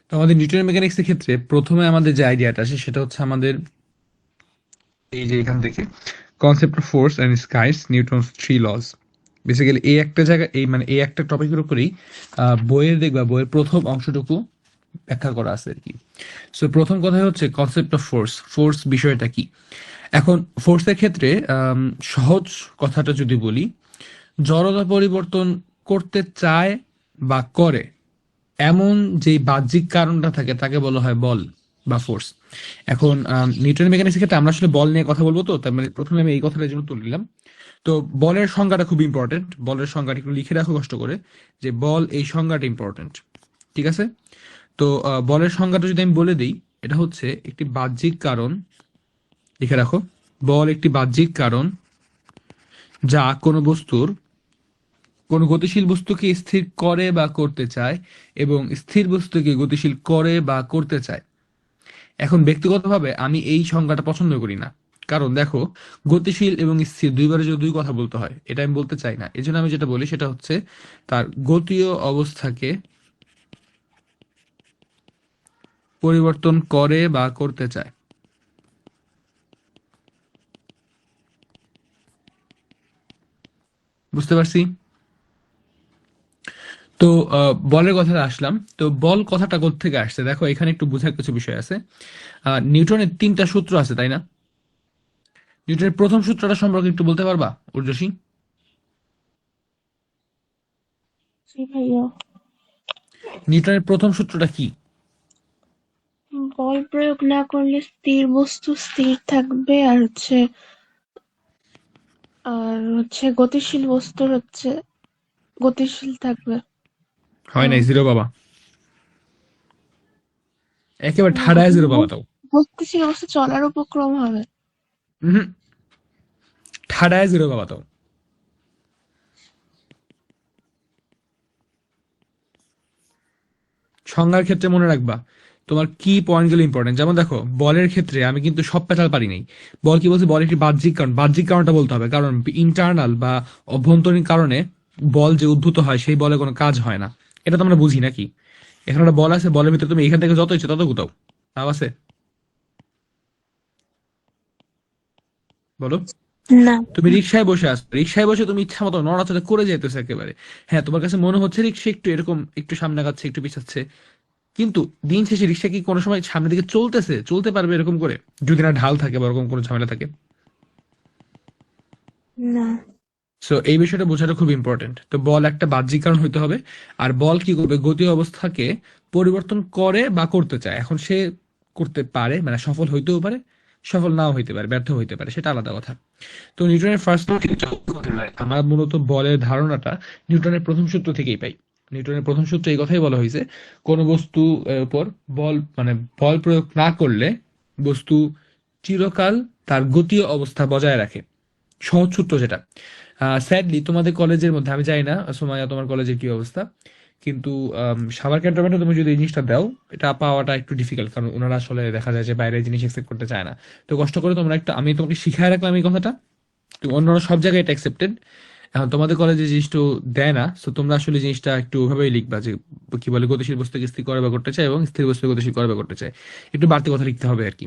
তো আমাদের নিউটনের মেকানিক্স এর ক্ষেত্রে প্রথমে আমাদের যে আইডিয়াটা আসে সেটা হচ্ছে আমাদের এই যে এখান থেকে concept of force and skies Newton's three laws. Basically এই একটা জায়গা এই মানে এই একটা টপিকের উপরেই বইয়ের প্রথম অংশটুকু ব্যাখ্যা করা আছে আর কি। সো প্রথম কথা হচ্ছে কনসেপ্ট অফ ফোর্স। ফোর্স বিষয়টা কি? এখন ফোর্সের ক্ষেত্রে সহজ কথাটা যদি বলি, জড়তা পরিবর্তন করতে চায় বা করে এমন যে বাহ্যিক কারণটা থাকে তাকে বলা হয় বল বা ফোর্স। এখন নিউটনের মেকানিক্সের ক্ষেত্রে আমরা আসলে বল নিয়ে কথা বলবো, তো তার মানে প্রথমে আমি এই কথাটার জন্য তুলে নিলাম। তো বলের সংজ্ঞাটা খুব ইম্পর্টেন্ট, বলের সংজ্ঞাটা একটু লিখে রাখো কষ্ট করে, যে বল এই সংজ্ঞাটা ইম্পর্টেন্ট। ঠিক আছে? তো বলের সংজ্ঞাটা যদি আমি বলে দিই, এটা হচ্ছে একটি বাহ্যিক কারণ, লিখে রাখো, বল একটি বাহ্যিক কারণ যা কোনো গতিশীল বস্তুকে স্থির করে বা করতে চায় এবং স্থির বস্তুকে গতিশীল করে বা করতে চায়। এখন ব্যক্তিগতভাবে আমি এই সংজ্ঞাটা পছন্দ করি না। কারণ দেখো, গতিশীল এবং স্থির দুইবারে যদি দুই কথা বলতে হয়, এটা আমি বলতে চাই না। এজন্য আমি যেটা বলি সেটা হচ্ছে তার গতীয় অবস্থাকে পরিবর্তন করে বা করতে চায়। বুঝতে পারছি? তো বলের কথাটা আসলাম। তো বল কথাটা কোত্থেকে আসছে দেখো, এখানে একটু বোঝার কিছু বিষয় আছে। নিউটনের তিনটা সূত্র আছে, তাই না? নিউটনের প্রথম সূত্রটা সম্পর্কে একটু বলতে পারবা উর্জশী? জি ভাইয়া। নিউটনের প্রথম সূত্রটা কি? বল প্রয়োগ না করলে স্থির বস্তু স্থির থাকবে, আর গতিশীল বস্তুর গতিশীল থাকবে। হয় হুম। নাই, জিরো বাবা, একেবারে ঠাড়ায় জিরো বাবা তাও। গতিশীল বস্তু চলার উপক্রম হবে। হুম, ঠাড়ায় জিরো বাবা তাও। সংজ্ঞার ক্ষেত্রে মনে রাখবা তোমার কি পয়েন্টগুলো ইম্পর্টেন্ট। যেমন দেখো, বলের ক্ষেত্রে আমি কিন্তু সব পেঁচাল পারি নাই। বল কি বলছে? বল একটি বাহ্যিক কারণ, বাহ্যিক কারণটা বলতে হবে, কারণ ইন্টারনাল বা অভ্যন্তরীণ কারণে বল যে উদ্ভূত হয় সেই বলে কোনো কাজ হয় না। এটা তো আমরা বুঝি নাকি? এখানে একটা বল আছে, বলের ভিতরে তুমি এখান থেকে যত ইচ্ছে তত গুতাও, তাও আছে? বলো। না। তুমি রিক্সায় বসে আছো, রিক্সায় বসে তুমি ইচ্ছা মতো নড়াচড়া করে যাইতেছো একেবারে। হ্যাঁ, তোমার কাছে মনে হচ্ছে রিক্সা একটু এরকম একটু সামনে আগাচ্ছে একটু পিছাচ্ছে, কিন্তু দিন শেষে রিক্সা কি কোনো সময় সামনের দিকে চলতে পারবে এরকম করে, যদি না ঢাল থাকে বা ওরকম কোনো ঝামেলা থাকে? না। সো এই বিষয়টা বোঝাটা খুব ইম্পর্টেন্ট। তো বল একটা বাহ্যিক কারণ হইতে হবে। আর বল কি করবে? গতীয় অবস্থাকে পরিবর্তন করে বা করতে চায়। এখন সে করতে পারে, মানে সফল হইতেও পারে, সফল নাও হইতে পারে, ব্যর্থ হইতে পারে, সেটা আলাদা কথা। তো নিউটনের ফার্স্ট ল থেকে আমার মূলত বলের ধারণাটা নিউটনের প্রথম সূত্র থেকেই পাই। নিউটনের প্রথম সূত্রে এই কথাই বলা হয়েছে, কোন বস্তু উপর বল প্রয়োগ না করলে বস্তু চিরকাল তার গতীয় অবস্থা বজায় রাখে। সহজ সূত্র যেটা। স্যাডলি তোমাদের কলেজের মধ্যে, আমি জানি না সোমায়া তোমার কলেজের কি অবস্থা, কিন্তু সাভার ক্যান্টনমেন্টে তুমি যদি এই জিনিসটা দাও, এটা পাওয়াটা একটু ডিফিকাল্ট, কারণ ওনারা আসলে দেখা যায় যে বাইরের জিনিস একসেপ্ট করতে চায় না। তো কষ্ট করে তোমরা একটা, আমি তোমাকে শিখায় রাখলাম এই কথাটা, তো অন্যান্য সব জায়গায় এটা অ্যাকসেপ্টেড। এখন তোমাদের কলেজে জিনিসটা দেয় না, তো তোমরা আসলে জিনিসটা একটু ওভাবেই লিখবা যে কি বলে, গতিশীল বস্তুকে স্থির করে বা করতে চায় এবং স্থির বস্তুকে গতিশীল করে বা করতে চায়। একটু বাড়তি কথা লিখতে হবে আর কি।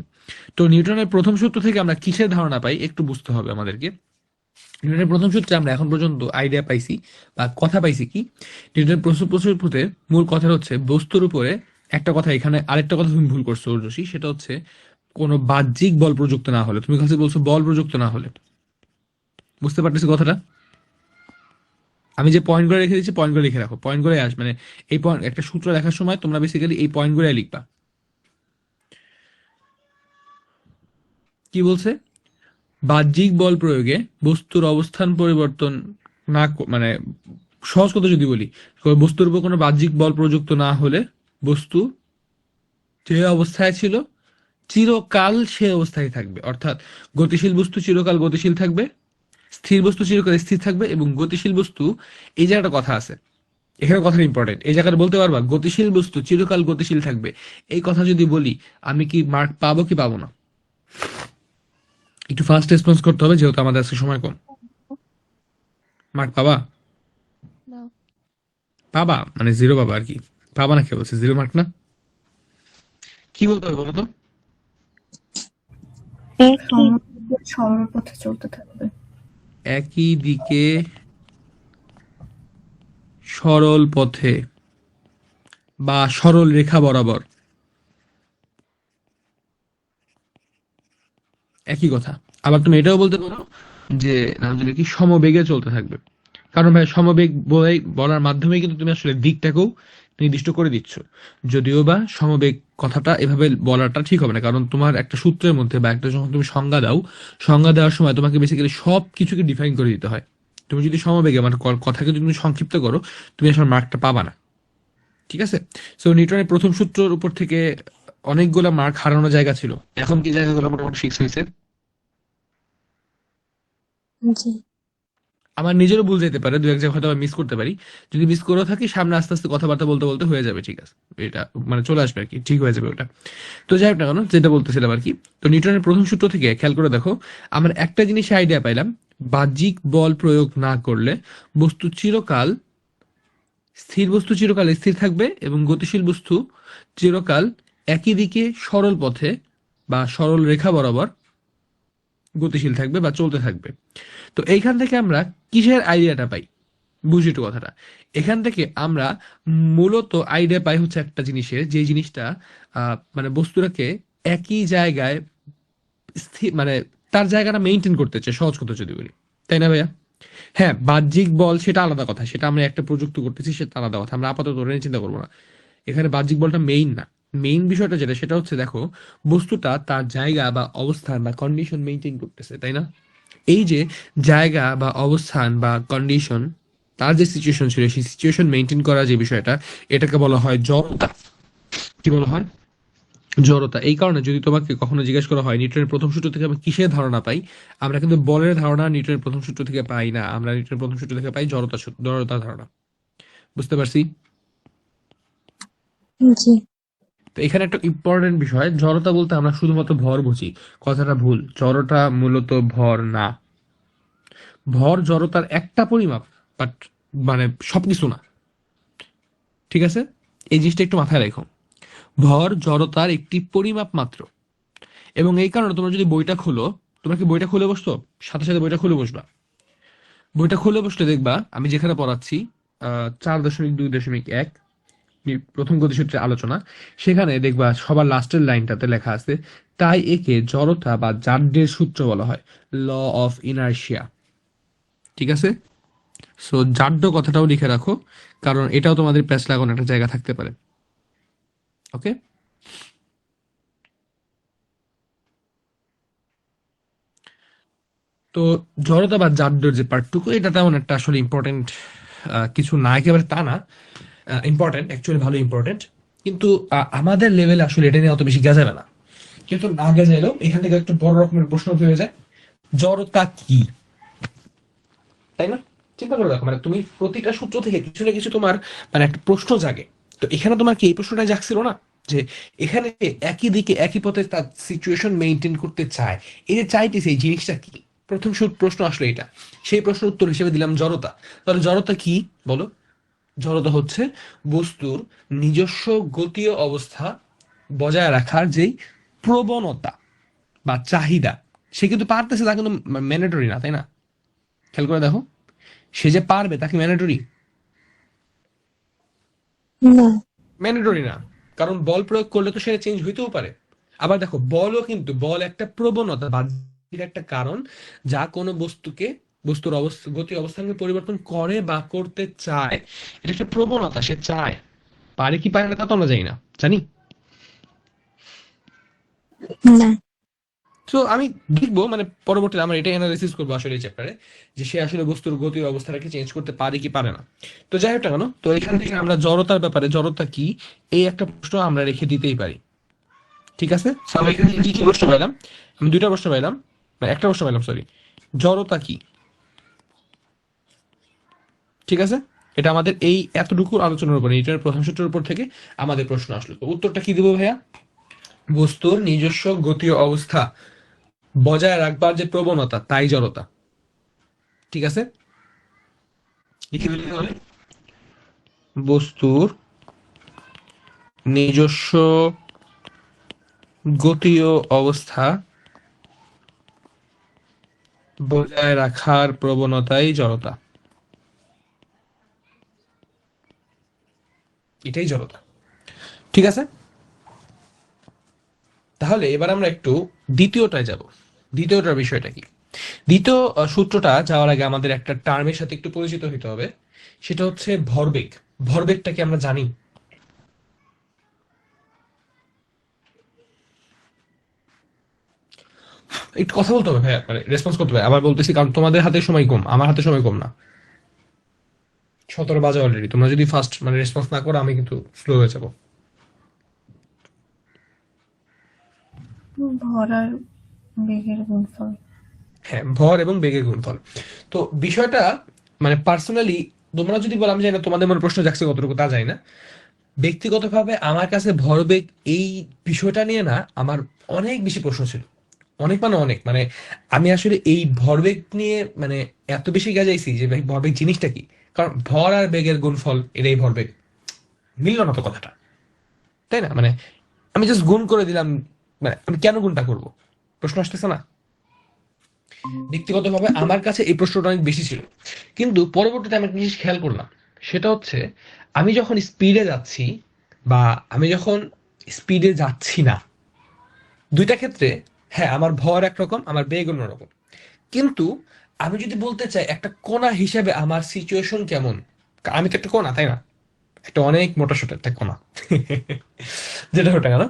তো নিউটনের প্রথম সূত্র থেকে আমরা কিসের ধারণা পাই একটু বুঝতে হবে আমাদেরকে। নিউটনের প্রথম সূত্রে আমরা এখন পর্যন্ত আইডিয়া পাইছি বা কথা পাইছি কি, নিউটনের প্রথম সূত্রের মূল কথা হচ্ছে বস্তুর উপরে একটা কথা। এখানে আরেকটা কথা তুমি ভুল করছো উর্বশী, সেটা হচ্ছে কোনো বাহ্যিক বল প্রযুক্ত না হলে। তুমি কাছে বলছো বল প্রযুক্ত না হলে, বুঝতে পারতেছি কথাটা? আমি যে পয়েন্ট করে রেখে দিচ্ছি পয়েন্ট করে লিখে রাখো, পয়েন্ট করে মানে এই পয়েন্ট একটা সূত্র লেখার সময় তোমরা বেসিক্যালি এই পয়েন্ট করে লিখবা। কি বলছে? বাহ্যিক বল প্রয়োগে বস্তুর অবস্থান পরিবর্তন না মানে সহজ কথা যদি বলি, বস্তুর উপর কোনো বাহ্যিক বল প্রযুক্ত না হলে বস্তু যে অবস্থায় ছিল চিরকাল সে অবস্থায় থাকবে। অর্থাৎ গতিশীল বস্তু চিরকাল গতিশীল থাকবে, স্থির বস্তু চিরকাল স্থির থাকবে, এবং গতিশীল বস্তু, এই জায়গাটা কথা আছে, এখানে কথাটা ইম্পর্টেন্ট, এই জায়গাটা বলতে পারবা গতিশীল বস্তু চিরকাল গতিশীল থাকবে। এই কথা যদি বলি, আমি কি মার্ক পাবো কি পাবো না? একটু ফাস্ট রেসপন্স করতে হবে যেহেতু আমাদের আজকে সময় কম। মার্ক পাবা? না। পাবা মানে জিরো পাবা আর কি? পাবা না, কে বলছে জিরো মার্ক না? কি বলতে হবে বলো তো? একই সমদিকে সরল পথে চলতে থাকবে। একই দিকে সরল পথে বা সরল রেখা বরাবর, একই কথা। আবার তুমি এটাও বলতে পারো যে নাম জানি কি সমবেগে চলতে থাকবে। কারণ ভাই সমবেগ বলার মাধ্যমে কিন্তু তুমি আসলে দিকটাকেও নির্দিষ্ট করে দিচ্ছ। যদিও বা সমবেগ কথাটা এভাবে বলাটা ঠিক হবে না, কারণ তোমার একটা সূত্রের মধ্যে বা একটা যখন তুমি সংজ্ঞা দাও, সংজ্ঞা দেওয়ার সময় তোমাকে বেসিক্যালি সব কিছুকে ডিফাইন করে দিতে হয়। তুমি যদি সমবেগে মানে কথাকে যদি তুমি সংক্ষিপ্ত করো, তুমি আসলে মার্কটা পাবা না। ঠিক আছে? সো নিউটনের প্রথম সূত্রের উপর থেকে অনেকগুলো মার্ক হারানো জায়গা ছিল, এখন কি জায়গাগুলো মোটামুটি ফিক্স হয়েছে। জি। আমার নিজেরও ভুল যেতে পারে, দু এক জায়গায় হয়তো মিস করতে পারি। যদি মিস করেও থাকি, সামনে আস্তে আস্তে কথাবার্তা বলতে বলতে হয়ে যাবে, ঠিক আছে? এটা মানে চলে আসবে আর কি, ঠিক হয়ে যাবে ওটা। তো যাই হোক না কেন, যেটা বলতেছিলাম আর কি, তো নিউটনের প্রথম সূত্র থেকে খেয়াল করে দেখো, আমরা একটা জিনিস আইডিয়া পাইলাম, বাহ্যিক বল প্রয়োগ না করলে বস্তু চিরকাল স্থির বস্তু চিরকাল স্থির থাকবে এবং গতিশীল বস্তু চিরকাল একই দিকে সরল পথে বা সরল রেখা বরাবর গতিশীল থাকবে বা চলতে থাকবে। তো এইখান থেকে আমরা কিসের আইডিয়াটা পাই? বুঝি একটু কথাটা। এখান থেকে আমরা মূলত আইডিয়া পাই হচ্ছে একটা জিনিসের, যে জিনিসটা মানে বস্তুটাকে একই জায়গায় স্থির মানে তার জায়গাটা মেনটেন করতে চায়, সহজ কথা যদি বলি, তাই না ভাইয়া? হ্যাঁ, বাহ্যিক বল সেটা আলাদা কথা, সেটা আমরা একটা প্রযুক্তি করতেছি, সেটা আলাদা কথা, আমরা আপাতত ওটা নিয়ে চিন্তা করবো না। এখানে বাহ্যিক বলটা মেইন না। মেইন বিষয়টা যেটা, সেটা হচ্ছে দেখো, বস্তুটা তার জায়গা বা অবস্থান বা কন্ডিশন মেনটেন করতেছে, তাই না? এই যে জায়গা বা অবস্থান বা কন্ডিশন, তার যে সিচুয়েশন ছিল সেই সিচুয়েশন মেনটেন করা যে বিষয়টা, এটাকে বলা হয় জড়তা। কি বলা হয়? জড়তা। এই কারণে যদি তোমাকে কখনো জিজ্ঞেস করা হয় নিউটনের প্রথম সূত্র থেকে আমরা কিসের ধারণা পাই, আমরা কিন্তু বলের ধারণা নিউটনের প্রথম সূত্র থেকে পাই না, আমরা নিউটনের প্রথম সূত্র থেকে পাই জড়তার ধারণা। বুঝতে পারছি? জি। তো এখানে একটা ইম্পর্টেন্ট বিষয়, জড়তা বলতে আমরা শুধুমাত্র ভর বুঝি। কথাটা ভুল, জড়তা মূলত ভর না। ভর জড়তার একটা পরিমাপ, বাট মানে সবকিছু না। ঠিক আছে? এই জিনিসটা একটু মাথায় রেখো। ভর জড়তার একটি পরিমাপ মাত্র। এবং এই কারণে তোমরা যদি বইটা খোলো, তোমরা কি বইটা খুলে বসতো? সাথে সাথে বইটা খুলে বসবা। বইটা খুলে বসলে দেখবা আমি যেখানে পড়াচ্ছি 4.2.1 প্রথম গতিসূত্রের আলোচনা, সেখানে দেখবা সবার লাস্টের লাইনটাতে লেখা আছে, তাই একে জড়তা বা জাড্যের সূত্র বলা হয়, ল অফ ইনার্শিয়া। ঠিক আছে? সো জাড্য কথাটাও লিখে রাখো, কারণ এটাও তোমাদের প্যাচ লাগানো একটা জায়গা থাকতে পারে। ওকে? তো জড়তা বা জাড্যর যে পার্টটুকু, এটা তেমন একটা আসলে ইম্পর্টেন্ট কিছু না, একেবারে তা না। ইম্পর্টেন্ট, অ্যাকচুয়ালি ভালো ইম্পর্টেন্ট। কিন্তু আমাদের লেভেলে আসলে এটা নিয়ে অত বেশি গেজাবে না। কিন্তু না গেজাইলেও এখান থেকে একটু বড় রকমের প্রশ্ন হয়ে যায়, জড়তা কি, তাই না? চিন্তা করে দেখো, মানে তুমি প্রতিটা সূত্র থেকে কিছু না কিছু তোমার মানে একটা প্রশ্ন জাগে। তো এখানে তোমার কি এই প্রশ্নটা জাগছিল না, যে এখানে একই দিকে একই পথে তার সিচুয়েশন মেনটেন করতে চায়, এই যে চাইতেছে এই জিনিসটা কি? প্রথম প্রশ্ন আসলো এটা, সেই প্রশ্ন উত্তর হিসেবে দিলাম জড়তা। তাহলে জড়তা কি বলো? জড়তা হচ্ছে বস্তুর নিজস্ব গতীয় অবস্থা বজায় রাখার যেই প্রবণতা বা চাহিদা। সে কিন্তু পারতেছে, তা কিন্তু ম্যান্ডেটরি না, তাই না? খেয়াল করে দেখো, সে যে পারবে তাকে ম্যান্ডেটরি, না। ম্যান্ডেটরি না। কারণ বল প্রয়োগ করলে তো সেটা চেঞ্জ হইতেও পারে। আবার দেখো, বলও কিন্তু বল একটা প্রবণতা বা একটা কারণ, যা কোনো বস্তুকে, বস্তুর অবস্থা গতি অবস্থানকে পরিবর্তন করে বা করতে চায়। এটা একটা প্রবণতা, সে চায়। পারে কি পারে না তা তো আমরা জানি না, জানি? না। তো আমি দেখবো মানে পরবর্তীতে আমরা এটা অ্যানালাইসিস করবো আসলে এই চ্যাপ্টারে, যে সে আসলে বস্তুর গতির অবস্থাটাকে চেঞ্জ করতে পারে কি পারে না। তো যাই হোক না কেন, তো এখান থেকে আমরা জড়তার ব্যাপারে, জড়তা কি, এই একটা প্রশ্ন আমরা রেখে দিতেই পারি। ঠিক আছে? So, আমরা এখানে কি কি প্রশ্ন পাইলাম? আমি দুইটা প্রশ্ন পাইলাম, না একটা প্রশ্ন পাইলাম, সরি। জড়তা কি? ঠিক আছে? এটা আমাদের এই এতটুকু আলোচনার উপর, নিউটনের প্রথম সূত্রের উপর থেকে আমাদের প্রশ্ন আসলো। তো উত্তরটা কি দিব ভাইয়া? বস্তুর নিজস্ব গতীয় অবস্থা বজায় রাখবার যে প্রবণতা, তাই জড়তা। ঠিক আছে? লিখে ফেলি তাহলে, বস্তুর নিজস্ব গতীয় অবস্থা বজায় রাখার প্রবণতাই জড়তা, এটাই জড়তা। ঠিক আছে, তাহলে এবার আমরা একটু দ্বিতীয়টায় যাব। দ্বিতীয়টার বিষয়টা কি? দ্বিতীয় সূত্রটা যাওয়ার আগে আমাদের একটা টার্মের সাথে একটু পরিচিত হতে হবে, সেটা হচ্ছে ভরবেগ। ভরবেগটা কি আমরা জানি? একটু কথা বলতে হবে ভাইয়া, মানে রেসপন্স করতে হবে। আবার বলতেছি কারণ তোমাদের হাতে সময় কম, আমার হাতে সময় কম না। 17 বাজে অলরেডি, তোমরা যদি ফার্স্ট মানে রেসপন্স না করো আমি কিন্তু স্লো হয়ে যাবো। ভর আর বেগের গুণফল। হ্যাঁ, ভর এবং বেগের গুণফল। তো বিষয়টা মানে পার্সোনালি তোমরা যদি বলো, আমি জানি না তোমাদের মনে প্রশ্ন জাগছে কতটুকু তা জানি না, ব্যক্তিগতভাবে আমার কাছে ভরবেগ এই বিষয়টা নিয়ে না আমার অনেক বেশি প্রশ্ন ছিল। অনেক মানে অনেক, মানে আমি আসলে এই ভরবেগ নিয়ে মানে এত বেশি গেজাইছি যে ভাই ভরবেগ জিনিসটা কি। কারণ ভর আর বেগের গুণফল এটাই ভরবেগ, মিলল না তো কথাটা, তাই না? মানে আমি জাস্ট গুণ করে দিলাম, মানে আমি কেন গুণটা করব? প্রশ্ন আসতেছে না? ব্যক্তিগতভাবে আমার কাছে এই প্রশ্নটা অনেক বেশি ছিল, কিন্তু পরবর্তীতে আমি একটা জিনিস খেয়াল করলাম, সেটা হচ্ছে আমি যখন স্পিডে যাচ্ছি বা আমি যখন স্পিডে যাচ্ছি না, দুইটা ক্ষেত্রে হ্যাঁ আমার ভর একরকম, আমার বেগ অন্যরকম। কিন্তু আমি যদি বলতে চাই একটা কণা হিসেবে আমার সিচুয়েশন কেমন, আমি তো একটা কণা, তাই না? একটা অনেক মোটা সোটা একটা কণা যেটা ওটা কেন,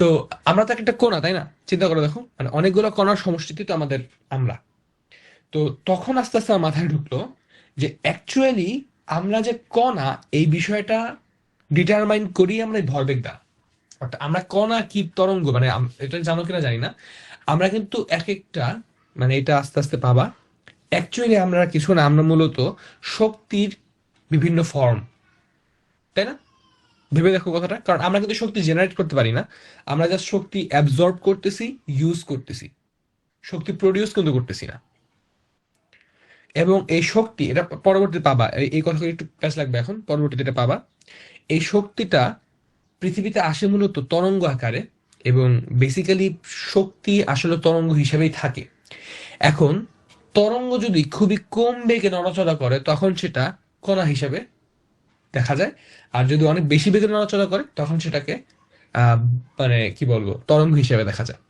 তো আমরা তো একটা কণা, তাই না? চিন্তা করে দেখো, মানে অনেকগুলো কণার সমষ্টিতে তো আমাদের আমরা। তো তখন আস্তে আস্তে আমার মাথায় ঢুকলো যে অ্যাকচুয়ালি আমরা যে কণা, এই বিষয়টা ডিটারমাইন করি আমরা এই ভরবেগ দ্বারা। অর্থাৎ আমরা কণা কি তরঙ্গ, মানে এটা জানো কিনা জানি না, আমরা কিন্তু এক একটা, মানে এটা আস্তে আস্তে পাবা, অ্যাকচুয়ালি আমরা কিছু না, আমরা মূলত শক্তির বিভিন্ন ফর্ম, তাই না? ভেবে দেখো কথাটা, কারণ আমরা কিন্তু শক্তি জেনারেট করতে পারি না, আমরা জাস্ট শক্তি অ্যাবজর্ব করতেছি, ইউজ করতেছি, শক্তি প্রডিউস কিন্তু করতেছি না। এবং এই শক্তি, এটা পরবর্তীতে পাবা, এই কথাগুলো একটু কাজ লাগবে এখন, পরবর্তীতে এটা পাবা। এই শক্তিটা পৃথিবীতে আসে মূলত তরঙ্গ আকারে, এবং বেসিক্যালি শক্তি আসলে তরঙ্গ হিসেবেই থাকে। এখন তরঙ্গ যদি খুবই কম বেগে নড়াচড়া করে তখন সেটা কণা হিসেবে দেখা যায়, আর যদি অনেক বেশি বেগে নড়াচড়া করে তখন সেটাকে আহ মানে কি বলবো, তরঙ্গ হিসেবে দেখা যায়।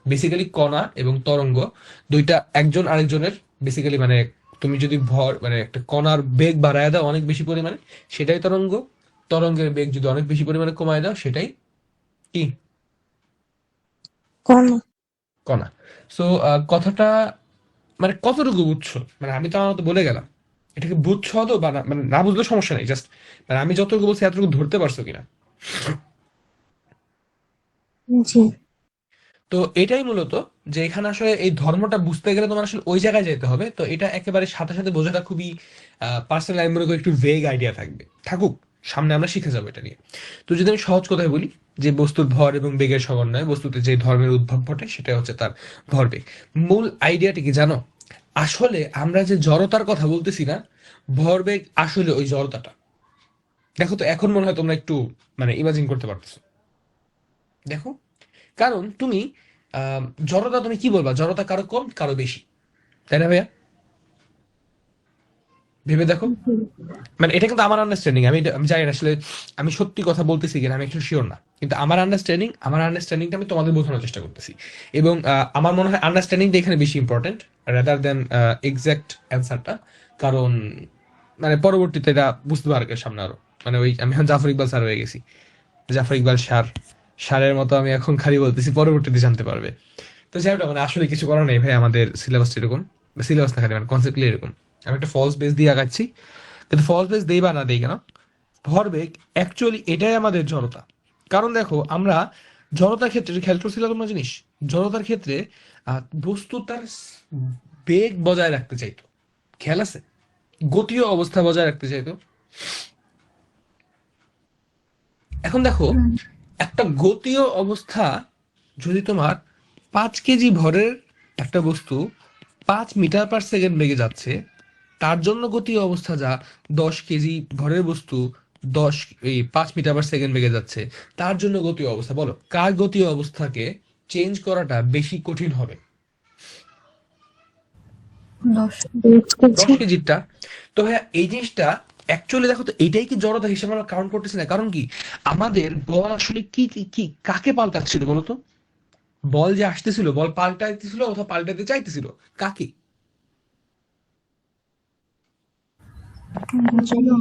বেসিক্যালি কণা এবং তরঙ্গ দুইটা একজন আরেকজনের বেসিক্যালি, মানে তুমি যদি ভর মানে একটা কণার বেগ বাড়ায় দাও অনেক বেশি পরিমাণে, সেটাই তরঙ্গ। তরঙ্গের বেগ যদি অনেক বেশি পরিমাণে কমায় দাও সেটাই কি, কণা। কণা। সো কথাটা মানে কতটুকু বুঝছো, মানে আমি তো আমার মতো বলে গেলাম, এটাকে বুঝছো তো বা মানে না বুঝলে সমস্যা নেই, জাস্ট মানে আমি যতটুকু বলছি এতটুকু ধরতে পারছো কিনা। জি। তো এটাই মূলত, যে এখানে আসলে এই ধর্মটা বুঝতে গেলে তোমার আসলে ওই জায়গায় যেতে হবে। তো এটা একেবারে সাথে সাথে বোঝাটা খুবই পার্সোনাল, আমি মনে করি একটু ভেগ আইডিয়া থাকবে, থাকুক, সামনে আমরা শিখে যাবো এটা নিয়ে। তো যদি আমি সহজ কথায় বলি, যে বস্তুর ভর এবং বেগের সমন্বয়ে বস্তুতে যে ধর্মের উদ্ভব ঘটে সেটা হচ্ছে তার ভরবেগ। মূল আইডিয়াটি কি জানো? আসলে আমরা যে জড়তার কথা বলতেছি না, ভরবেগ আসলে ওই জড়তাটা। দেখো তো, এখন মনে হয় তোমরা একটু মানে ইমাজিন করতে পারতেছো। দেখো, কারণ তুমি আহ জড়তা তুমি কি বলবা, জড়তা কারো কম কারো বেশি, তাই না ভাইয়া? ভেবে দেখো, মানে এটা কিন্তু আমার আন্ডারস্ট্যান্ডিং, আমি জানি না আসলে আমি সত্যি কথা বলতেছি কিনা, আমি একটু শিওর না, কিন্তু আমার আন্ডারস্ট্যান্ডিংটা আমি তোমাদের বোঝানোর চেষ্টা করতেছি। এবং আমার মনে হয় আন্ডারস্ট্যান্ডিংটা এখানে বেশি ইম্পর্টেন্ট রাদার দেন এক্সাক্ট অ্যান্সারটা। কারণ মানে পরবর্তীতে এটা বুঝতে পারবে সামনে আরো, মানে ওই আমি এখন জাফর ইকবাল স্যার হয়ে গেছি, জাফর ইকবাল স্যার, স্যারের মতো আমি এখন খালি বলতেছি, পরবর্তীতে জানতে পারবে। তো যাই হোক, মানে আসলে কিছু করার নেই ভাই, আমাদের সিলেবাসটা এরকম, সিলেবাস না খালি মানে কনসেপ্টলি এরকম। আমি একটা ফলস বেস দিয়ে আগাচ্ছি, কিন্তু ফলস বেস দেই বা না দেই কেন, ভরবেগ অ্যাকচুয়ালি এটাই আমাদের জড়তা। কারণ দেখো, আমরা জড়তার ক্ষেত্রে খেয়াল করছিলাম তোমরা জিনিস, জড়তার ক্ষেত্রে বস্তু তার বেগ বজায় রাখতে চাইতো, খেয়াল আছে? গতীয় অবস্থা বজায় রাখতে চাইতো। এখন দেখো, হুম। একটা গতীয় অবস্থা যদি তোমার 5 কেজি ভরের একটা বস্তু 5 মিটার পার সেকেন্ড বেগে যাচ্ছে, তার জন্য গতীয় অবস্থা যা 10 কেজি ভরের বস্তু 5 মিটার/সেকেন্ড বেগে যাচ্ছে, তার জন্য গতীয় অবস্থা বলো, কার গতীয় অবস্থাকে চেঞ্জ করাটা বেশি কঠিন হবে? 10 10 কেজিটা। তো ভাইয়া এই জিনিসটা অ্যাকচুয়ালি দেখো তো, এটাই কি জড়তা হিসেবে আমরা কাউন্ট করতেছি না? কারণ কি, আমাদের বল আসলে কি কি কি কাকে পাল্টাচ্ছিল বলতো? বল যে আসতেছিল, বল পাল্টাইতেছিল অথবা পাল্টাইতে চাইতেছিল কাকে? গতীয়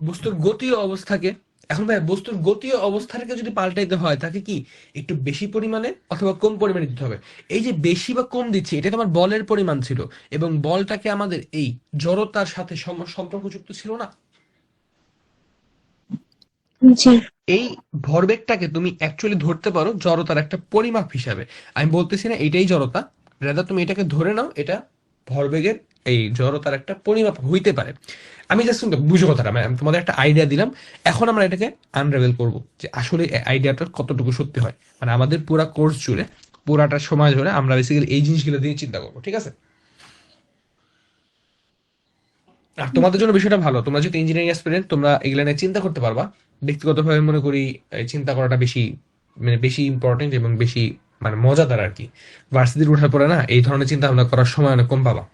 বস্তুর গতীয় অবস্থাকে। এখন ভাই বস্তুর গতীয় অবস্থাটাকে যদি পাল্টাইতে হয়, তাকে কি একটু বেশি পরিমাণে অথবা কম পরিমাণে দিতে হবে? এই যে বেশি বা কম দিচ্ছি, এটা তোমার বলের পরিমাণ ছিল, এবং বলটাকে আমাদের এই জড়তার সাথে সম্পর্কযুক্ত ছিল না। জি এই ভরবেগটাকে তুমি অ্যাকচুয়ালি ধরতে পারো জড়তার একটা পরিমাপ হিসাবে। আমি বলতেছি না এটাই জড়তা, রাদার তুমি এটাকে ধরে নাও এটা ভরবেগের এই জড়তার একটা পরিমাপ হইতে পারে। আমি জাস্ট বুঝো কথাটা, আমি তোমাদের একটা আইডিয়া দিলাম। এখন আমরা এটাকে আনরাভেল করব যে আসলে আইডিয়াটা কতটুকু সত্যি হয়। মানে আমাদের পুরা কোর্স জুড়ে, পুরাটা সময় ধরে আমরা বেসিক্যালি এই জিনিসগুলো দিয়ে চিন্তা করবো, ঠিক আছে? আর তোমাদের জন্য বিষয়টা ভালো, তোমরা যেহেতু ইঞ্জিনিয়ারিং অ্যাসপিরেন্ট, তোমরা এগুলো নিয়ে চিন্তা করতে পারবা। ব্যক্তিগতভাবে মনে করি চিন্তা করাটা বেশি, মানে বেশি ইম্পর্টেন্ট এবং বেশি মানে মজাদার আর কি। ভার্সিটির ওঠার পরে না এই ধরনের চিন্তা ভাবনা করার সময় অনেক কম পাবা।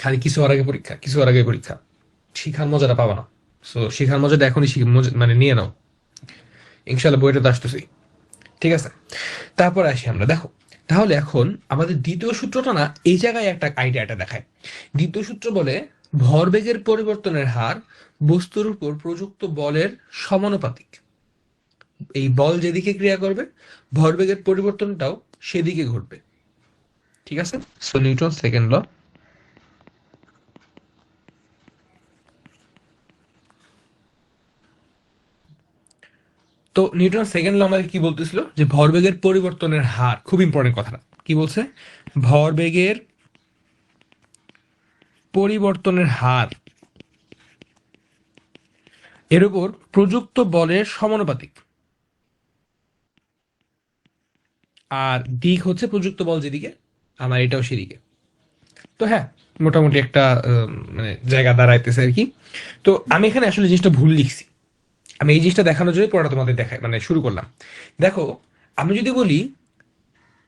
খালি কিছু হওয়ার আগে পরীক্ষা, কিছু হওয়ার আগে পরীক্ষা, শিখার মজাটা পাবা না। সো শিখার মজাটা এখনই মানে নিয়ে নাও। ইনশাল্লাহ বইটা তো আসতেছি, ঠিক আছে? তারপর আসি আমরা, দেখো তাহলে এখন আমাদের দ্বিতীয় সূত্রটা না এই জায়গায় একটা আইডিয়াটা দেখায়। দ্বিতীয় সূত্র বলে ভরবেগের পরিবর্তনের হার বস্তুর উপর প্রযুক্ত বলের সমানুপাতিক। এই বল যেদিকে ক্রিয়া করবে, ভরবেগের পরিবর্তনটাও সেদিকে ঘটবে, ঠিক আছে? So Newton second law. তো নিউটন সেকেন্ড ল আমাদের কি বলতেছিল, যে ভরবেগের পরিবর্তনের হার, খুব ইম্পর্টেন্ট কথাটা কি বলছে, ভরবেগের পরিবর্তনের হার এর উপর প্রযুক্ত বলের সমানুপাতিক। আর দিক হচ্ছে প্রযুক্ত বল যেদিকে, আমার এটাও সেদিকে। তো হ্যাঁ, মোটামুটি একটা মানে জায়গা দাঁড়াইতেছে আর কি। তো আমি এখানে আসলে জিনিসটা ভুল লিখছি। আমি এই জিনিসটা দেখানোর জন্য পড়াটা তোমাদের দেখাই মানে শুরু করলাম। দেখো, আমি যদি বলি,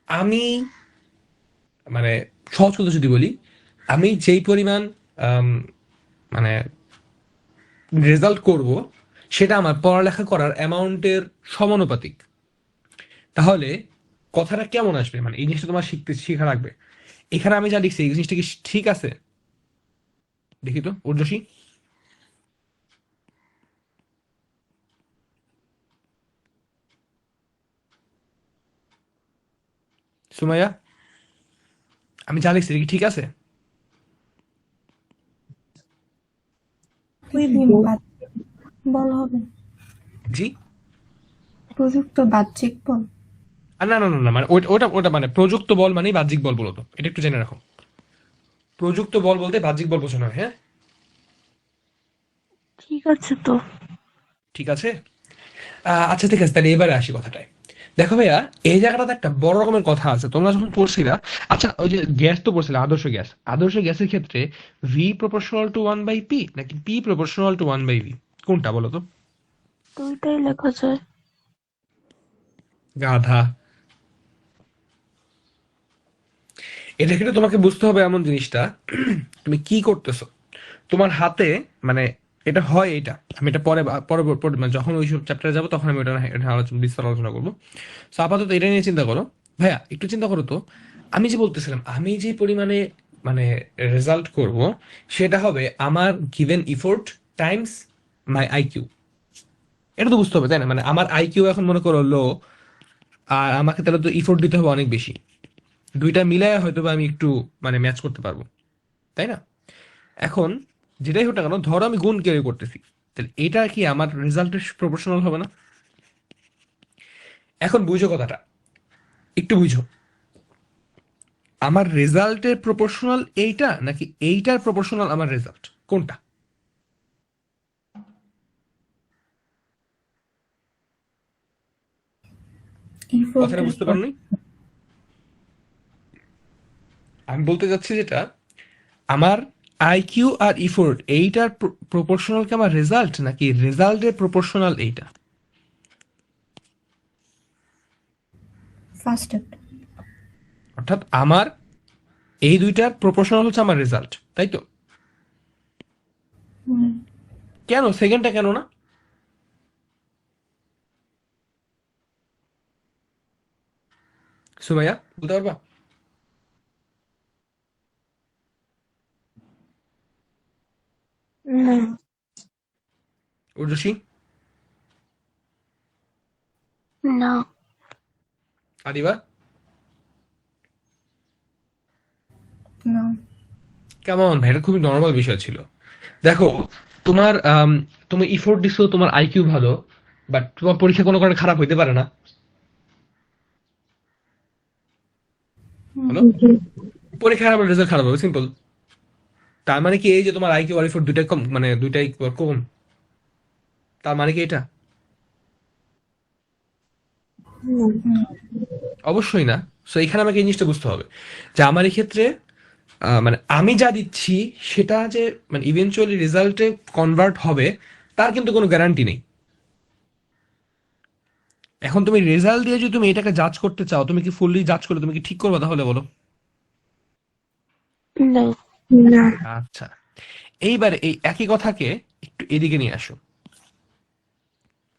আমি মানে সহজ কথা যদি বলি, আমি যেই পরিমাণ আম, মানে রেজাল্ট করব, সেটা আমার পড়ালেখা করার অ্যামাউন্টের সমানুপাতিক। তাহলে কথাটা কেমন আসবে, মানে এই জিনিসটা তোমার শেখা লাগবে। এখানে আমি যা লিখছি এই জিনিসটা কি ঠিক আছে? দেখি তো উর্জশী। সুমাইয়া, আমি যা লিখছি এটা কি ঠিক আছে? ওই বাহ্যিক বল হবে, জি। প্রযুক্ত বাহ্যিক বল। না না না না, মানে ওটা ওটা ওটা মানে প্রযুক্ত বল মানে বাহ্যিক বল বলো তো, এটা একটু জেনে রাখো। প্রযুক্ত বল বলতে বাহ্যিক বল বোঝানো হয়, হ্যাঁ? ঠিক আছে তো। ঠিক আছে। আচ্ছা ঠিক আছে, তাহলে এবারে আসি কথাটায়। দেখো ভাইয়া, এই জায়গাটাতে একটা বড় রকমের কথা আছে, তোমরা যখন পড়ছিলা। আচ্ছা, ওই যে গ্যাস তো পড়ছিলে, আদর্শ গ্যাস, আদর্শ গ্যাসের ক্ষেত্রে ভি প্রপোর্শনাল টু 1/p নাকি পি প্রপোর্শনাল টু 1/v, কোনটা বলো তো? দুইটাই লেখা যায়। গাধা। এটা কিন্তু তোমাকে বুঝতে হবে এমন জিনিসটা, তুমি কি করতেছো তোমার হাতে, মানে এটা হয় এটা, আমি এটা পরে পরে মানে যখন ওইসব চ্যাপ্টারে যাবো তখন আমি ওটা এটা আলোচনা বিস্তার আলোচনা করবো। তো আপাতত এটা নিয়ে চিন্তা করো। ভাইয়া একটু চিন্তা করো তো, আমি যে বলতেছিলাম আমি যে পরিমাণে মানে রেজাল্ট করব, সেটা হবে আমার গিভেন ইফোর্ট টাইমস মাই আইকিউ। এটা তো বুঝতে হবে তাই না? মানে আমার আইকিউ এখন মনে করো লো, আর আমাকে তাহলে তো ইফোর্ট দিতে হবে অনেক বেশি। দুইটা মিলায় হয়তো বা আমি একটু মানে ম্যাচ করতে পারবো, তাই না? এখন যেটাই হোক না কেন, ধরো আমি গুণ কেউ করতেছি, তাহলে এটা কি আমার রেজাল্টের প্রপোর্শনাল হবে না? এখন বুঝো কথাটা, একটু বুঝো। আমার রেজাল্টের প্রপোর্শনাল এইটা নাকি এইটার প্রপোর্শনাল আমার রেজাল্ট, কোনটা? কথাটা ইফোর্টের বুঝতে পর পারোনি? আমি বলতে চাচ্ছি যেটা, আমার আইকিউ আর ইফোর্ট এইটার প্রপোর্শনাল কি আমার রেজাল্ট, নাকি রেজাল্টের প্রপোর্শনাল এইটা? ফার্স্ট একটা। অর্থাৎ আমার এই দুইটার প্রপোর্শনাল হচ্ছে আমার রেজাল্ট, তাই তো? হুম, কেন সেকেন্ডটা কেন না? সুমাইয়া বলতে পারবা? না, উর্জশী? না, আদিবা? না। কেমন ভাই, এটা খুবই নর্মাল বিষয় ছিল। দেখো, তোমার তুমি ইফোর্ট দিছো, তোমার আইকিউ ভালো, বাট তোমার পরীক্ষা কোনো কারণে খারাপ হইতে পারে না। হুম, হলো, পরীক্ষা খারাপ হলে রেজাল্ট খারাপ হবে, সিম্পল। তার মানে কি এই যে তোমার আইকিউ আর ইফোর্ট দুইটাই কম, মানে দুইটাই কম, তার মানে কি এটা? হুম, হুম, অবশ্যই না। সো এখানে আমাকে এই জিনিসটা বুঝতে হবে যে আমার এই ক্ষেত্রে মানে আমি যা দিচ্ছি সেটা যে মানে ইভেনচুয়ালি রেজাল্টে কনভার্ট হবে, তার কিন্তু কোনো গ্যারান্টি নেই। এখন তুমি রেজাল্ট দিয়ে যদি তুমি এটাকে জাজ করতে চাও, তুমি কি ফুললি জাজ করে তুমি কি ঠিক করবে তাহলে বলো? না, না, আচ্ছা, এইবার এই একই কথাকে একটু এদিকে নিয়ে আসো।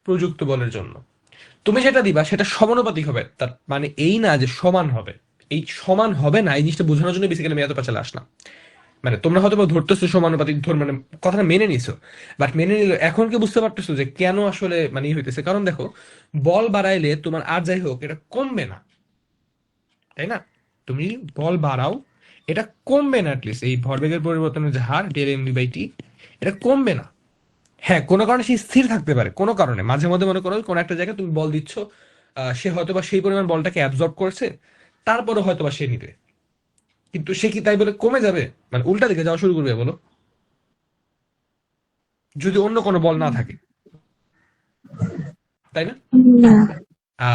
প্রযুক্ত বলের জন্য তুমি যেটা দিবা সেটা সমানুপাতিক হবে, তার মানে এই না যে সমান হবে। এই সমান হবে না এই জিনিসটা বোঝানোর জন্য বেসিক্যালি আমি এত পেঁচালে আসলাম। মানে তোমরা হয়তো বা ধরতেছো সমানুপাতিক ধর, মানে কথাটা মেনে নিছো, বাট মেনে নিলে এখন কি বুঝতে পারতেছো যে কেন আসলে মানে ই হইতেছে? কারণ দেখো, বল বাড়াইলে তোমার আর যাই হোক এটা কমবে না, তাই না? তুমি বল বাড়াও, এটা কমবে না, অ্যাটলিস্ট এই ভরবেগের পরিবর্তনের যে হার del M V by T, এটা কমবে না। হ্যাঁ, কোনো কারণে সে স্থির থাকতে পারে, কোনো কারণে মাঝে মধ্যে মনে করো কোনো একটা জায়গায় তুমি বল দিচ্ছ, সে হয়তোবা সেই পরিমাণ বলটাকে অ্যাবজর্ব করছে, তারপরে হয়তোবা সে নিবে। কিন্তু সে কি তাই বলে কমে যাবে? মানে উল্টা দিকে যাওয়া শুরু করবে বলো, যদি অন্য কোনো বল না থাকে, তাই না? না,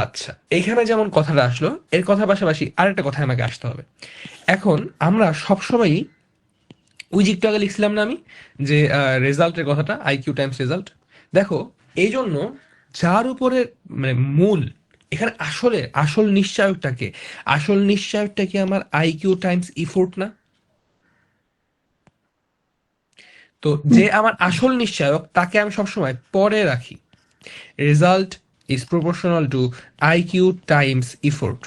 আচ্ছা, এখানে যেমন কথাটা আসলো, এর কথার পাশাপাশি আরেকটা কথা আমাকে আসতে হবে। এখন আমরা সবসময়ই ওই যে একটু আগে লিখছিলাম না আমি, যে রেজাল্টের কথাটা, আইকিউ টাইমস রেজাল্ট। দেখো, এই জন্য যার উপরে মানে মূল, এখানে আসলে আসল নিশ্চয়কটাকে, আসল নিশ্চয়কটা কি আমার আইকিউ টাইমস ইফোর্ট না? তো যে আমার আসল নিশ্চয়ক তাকে আমি সবসময় পরে রাখি। Result is proportional to IQ times effort.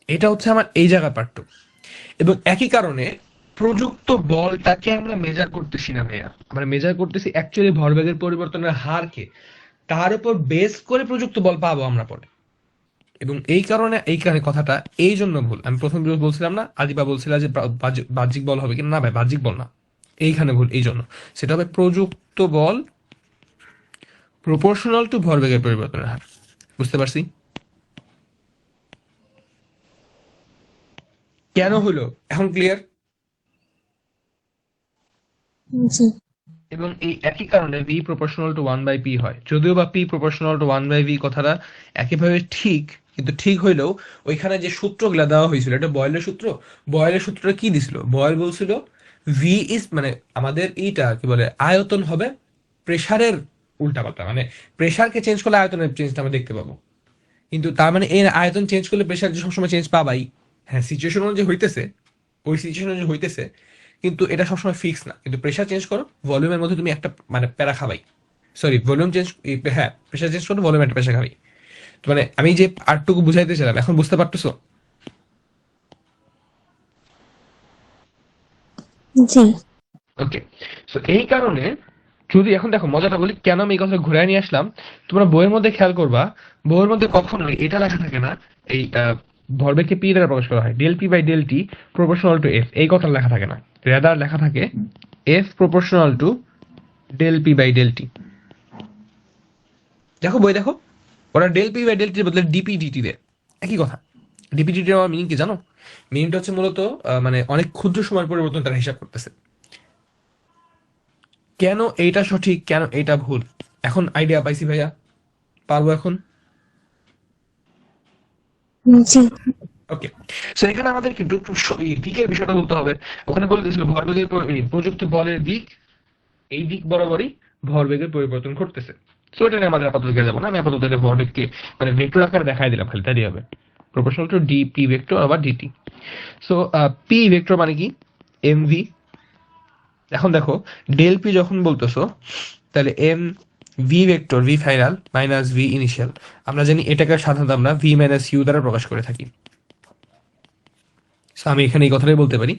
এটা হচ্ছে আমার এই জায়গার পার্থক্য। এবং একই কারণে প্রযুক্ত বলটাকে আমরা মেজার করতেছি না ভাইয়া, আমরা মেজার করতেছি অ্যাকচুয়ালি ভরবেগের পরিবর্তনের হারকে, তার উপর বেস করে প্রযুক্ত বল পাবো আমরা পরে। এবং এই কারণে কথাটা এই জন্য ভুল। আমি প্রথম বলছিলাম না, আদিবা বলছিলাম যে বাহ্যিক বল হবে কিনা, না ভাই বাহ্যিক বল না, এইখানে ভুল। এই জন্য সেটা হবে প্রযুক্ত বল প্রপোর্শনাল টু ভরবেগের পরিবর্তনের হার। বুঝতে পারছি কেন হলো? এখন ক্লিয়ার? জি, এবং এই একই কারণে V proportional to one by P হয়, যদিও বা P proportional to one by V কথাটা একইভাবে ঠিক, কিন্তু ঠিক হইলেও ওইখানে যে সূত্রগুলা দেওয়া হয়েছিল, এটা বয়েলের সূত্র। বয়েলের সূত্রটা কি দিছিল? বয়েল বলছিল ভি ইজ মানে আমাদের এইটা কি বলে আয়তন হবে প্রেসারের উল্টাপাল্টা, মানে প্রেসারকে চেঞ্জ করলে আয়তনের চেঞ্জটা আমরা দেখতে পাবো। কিন্তু তার মানে এই আয়তন চেঞ্জ করলে প্রেসার যে সবসময় চেঞ্জ পাবাই, হ্যাঁ সিচুয়েশন অনুযায়ী হইতেছে, ওই সিচুয়েশন অনুযায়ী হইতেছে, কিন্তু এটা সবসময় ফিক্স না। কিন্তু প্রেসার চেঞ্জ করো, ভলিউমের মধ্যে তুমি একটা মানে প্যারা খাবাই, সরি ভলিউম চেঞ্জ, হ্যাঁ প্রেসার চেঞ্জ করো, ভলিউম একটা প্রেসার খাবাই। তো মানে আমি যে আরটুকু বুঝাইতে চাইলাম, এখন বুঝতে পারতেছো? জি, ওকে। সো এই কারণে যদি এখন দেখো মজাটা বলি কেন আমি এই কথা ঘুরায় নিয়ে আসলাম, তোমরা বইয়ের মধ্যে খেয়াল করবা, বইয়ের মধ্যে কখনোই এটা লেখা থাকে না এই ভরবেগকে পি দ্বারা প্রকাশ করা হয়, del P by del T proportional to F, এই কথা লেখা থাকে না। রেদার লেখা থাকে F proportional to del P by del T. দেখো বই দেখো, ওরা ডেল পি বাই ডেল টির বদলে ডিপি ডিটি দেয়, একই কথা। ডিপি ডিটি আমার মিনিং কি জানো? মিনিংটা হচ্ছে মূলত মানে অনেক ক্ষুদ্র সময়ের পরিবর্তন তারা হিসাব করতেছে। কেন এইটা সঠিক, কেন এইটা ভুল, এখন আইডিয়া পাইছি ভাইয়া, পারবো এখন। জি, ওকে, সো এখানে আমাদের কিন্তু একটু এই দিকের বিষয়টা বলতে হবে। ওখানে বলে দিয়েছিল ভরবেগের প্রযুক্ত বলের দিক এই দিক বরাবরই ভরবেগের পরিবর্তন ঘটতেছে। সো এটা নিয়ে আমাদের আপাতত যাবো না, আমি আপাতত এটা ভরবেগকে মানে ভেক্টর আকারে দেখাই দিলাম খালি, তাই হবে proportional to D P vector আবার ডিটি। সো পি ভেক্টর মানে কি, এম ভি। এখন দেখো ডেল পি যখন বলতেছো, তাহলে M V vector V final minus V initial, আমরা জানি এটাকে সাধারণত আমরা ভি মাইনাস ইউ দ্বারা প্রকাশ করে থাকি। সো আমি এখানে এই কথাটাই বলতে পারি,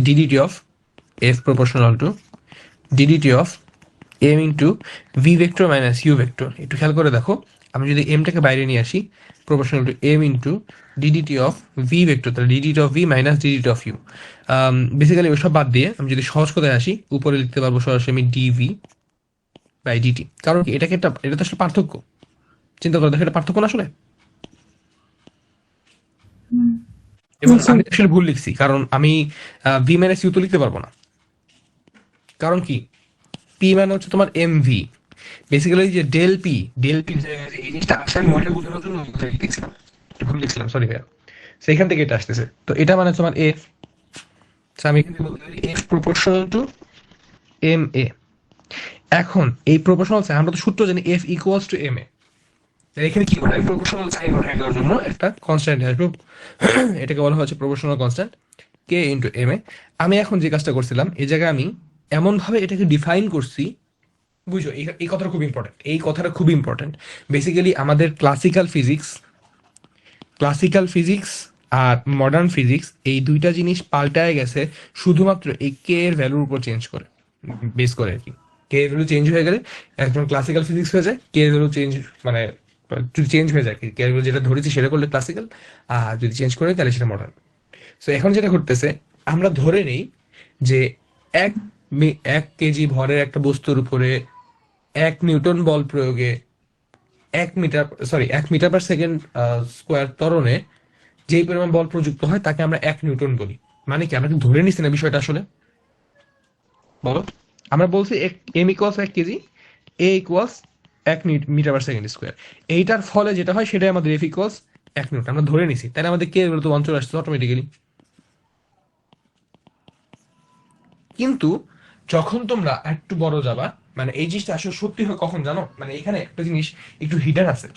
DDT of F proportional to DDT of M into V vector minus U vector. একটু খেয়াল করে দেখো, আমি যদি এমটাকে বাইরে নিয়ে আসি, proportional to M into d d t of V vector, তাহলে d d t of V minus d d t of U. Basically ওইসব বাদ দিয়ে আমি যদি সহজ কথায় আসি, উপরে লিখতে পারবো সরাসরি আমি ডিভি বাই ডিটি। কারণ কি, এটা তো আসলে পার্থক্য। চিন্তা করে দেখো, এটা পার্থক্য না আসলে। হুম। এবং আচ্ছা, আমি আসলে ভুল লিখছি, কারণ আমি ভি মাইনাস ইউ তো লিখতে পারবো না। কারণ কি, পি মানে হচ্ছে তোমার এম ভি, বেসিক্যালি যে ডেল পি এই জিনিসটা আসলে আমি মনে বোঝানোর জন্য লিখেছিলাম, ভুল লিখছিলাম, সরি ভাইয়া। সেইখান থেকে এটা আসতেছে, তো এটা মানে তোমার এফ। আমি এখান থেকে বলতে পারি F proportional to M A. এখন এই প্রপোর্শনাল সাইন, আমরা তো সূত্র জানি F equals to M A. এখানে কি বলে, প্রপোর্শনাল সাইন দেওয়ার জন্য একটা কনস্ট্যান্ট আসবে, এটাকে বলা হচ্ছে proportional constant K into M A. আমি এখন যে কাজটা করছিলাম, এই জায়গায় আমি এমন ভাবে এটাকে ডিফাইন করছি, বুঝো এই কথাটা খুব ইম্পর্টেন্ট, এই কথাটা খুব ইম্পর্টেন্ট। বেসিক্যালি আমাদের ক্লাসিক্যাল ফিজিক্স আর মডার্ন ফিজিক্স এই দুইটা জিনিস পাল্টায় গেছে শুধুমাত্র এই কে এর ভ্যালুর উপর চেঞ্জ করে, বেস করে আর কি। কে এর ভ্যালু চেঞ্জ হয়ে গেলে একজন ক্লাসিক্যাল ফিজিক্স হয়ে যায়, কে এর ভ্যালু চেঞ্জ মানে যদি চেঞ্জ হয়ে যায়, কে এর ভ্যালু যেটা ধরেছি সেটা করলে ক্লাসিক্যাল, আর যদি চেঞ্জ করে তাহলে সেটা মডার্ন। সো এখন যেটা ঘটতেছে, আমরা ধরে নেই যে এক 1 কেজি ভরের একটা বস্তুর উপরে 1 নিউটন বল প্রয়োগে 1 মিটার পার সেকেন্ড স্কোয়ার ত্বরণে যেই পরিমাণ বল প্রযুক্ত হয় তাকে আমরা 1 নিউটন বলি। মানে কি, আমরা কি ধরে নিচ্ছি না বিষয়টা আসলে, বলো? আমরা বলছি M equals 1 KG, A equals 1 metre per second square. এইটার ফলে যেটা হয় সেটাই আমাদের এফ ইকুয়ালস 1 নিউটন আমরা ধরে নিছি, তাহলে আমাদের কে তো অঞ্চল আসছে অটোমেটিক্যালি। কিন্তু যখন তোমরা একটু বড় যাবা, মানে এই জিনিসটা আসলে সত্যি হয় কখন জানো, মানে এখানে একটা জিনিস একটু হিডেন আছে।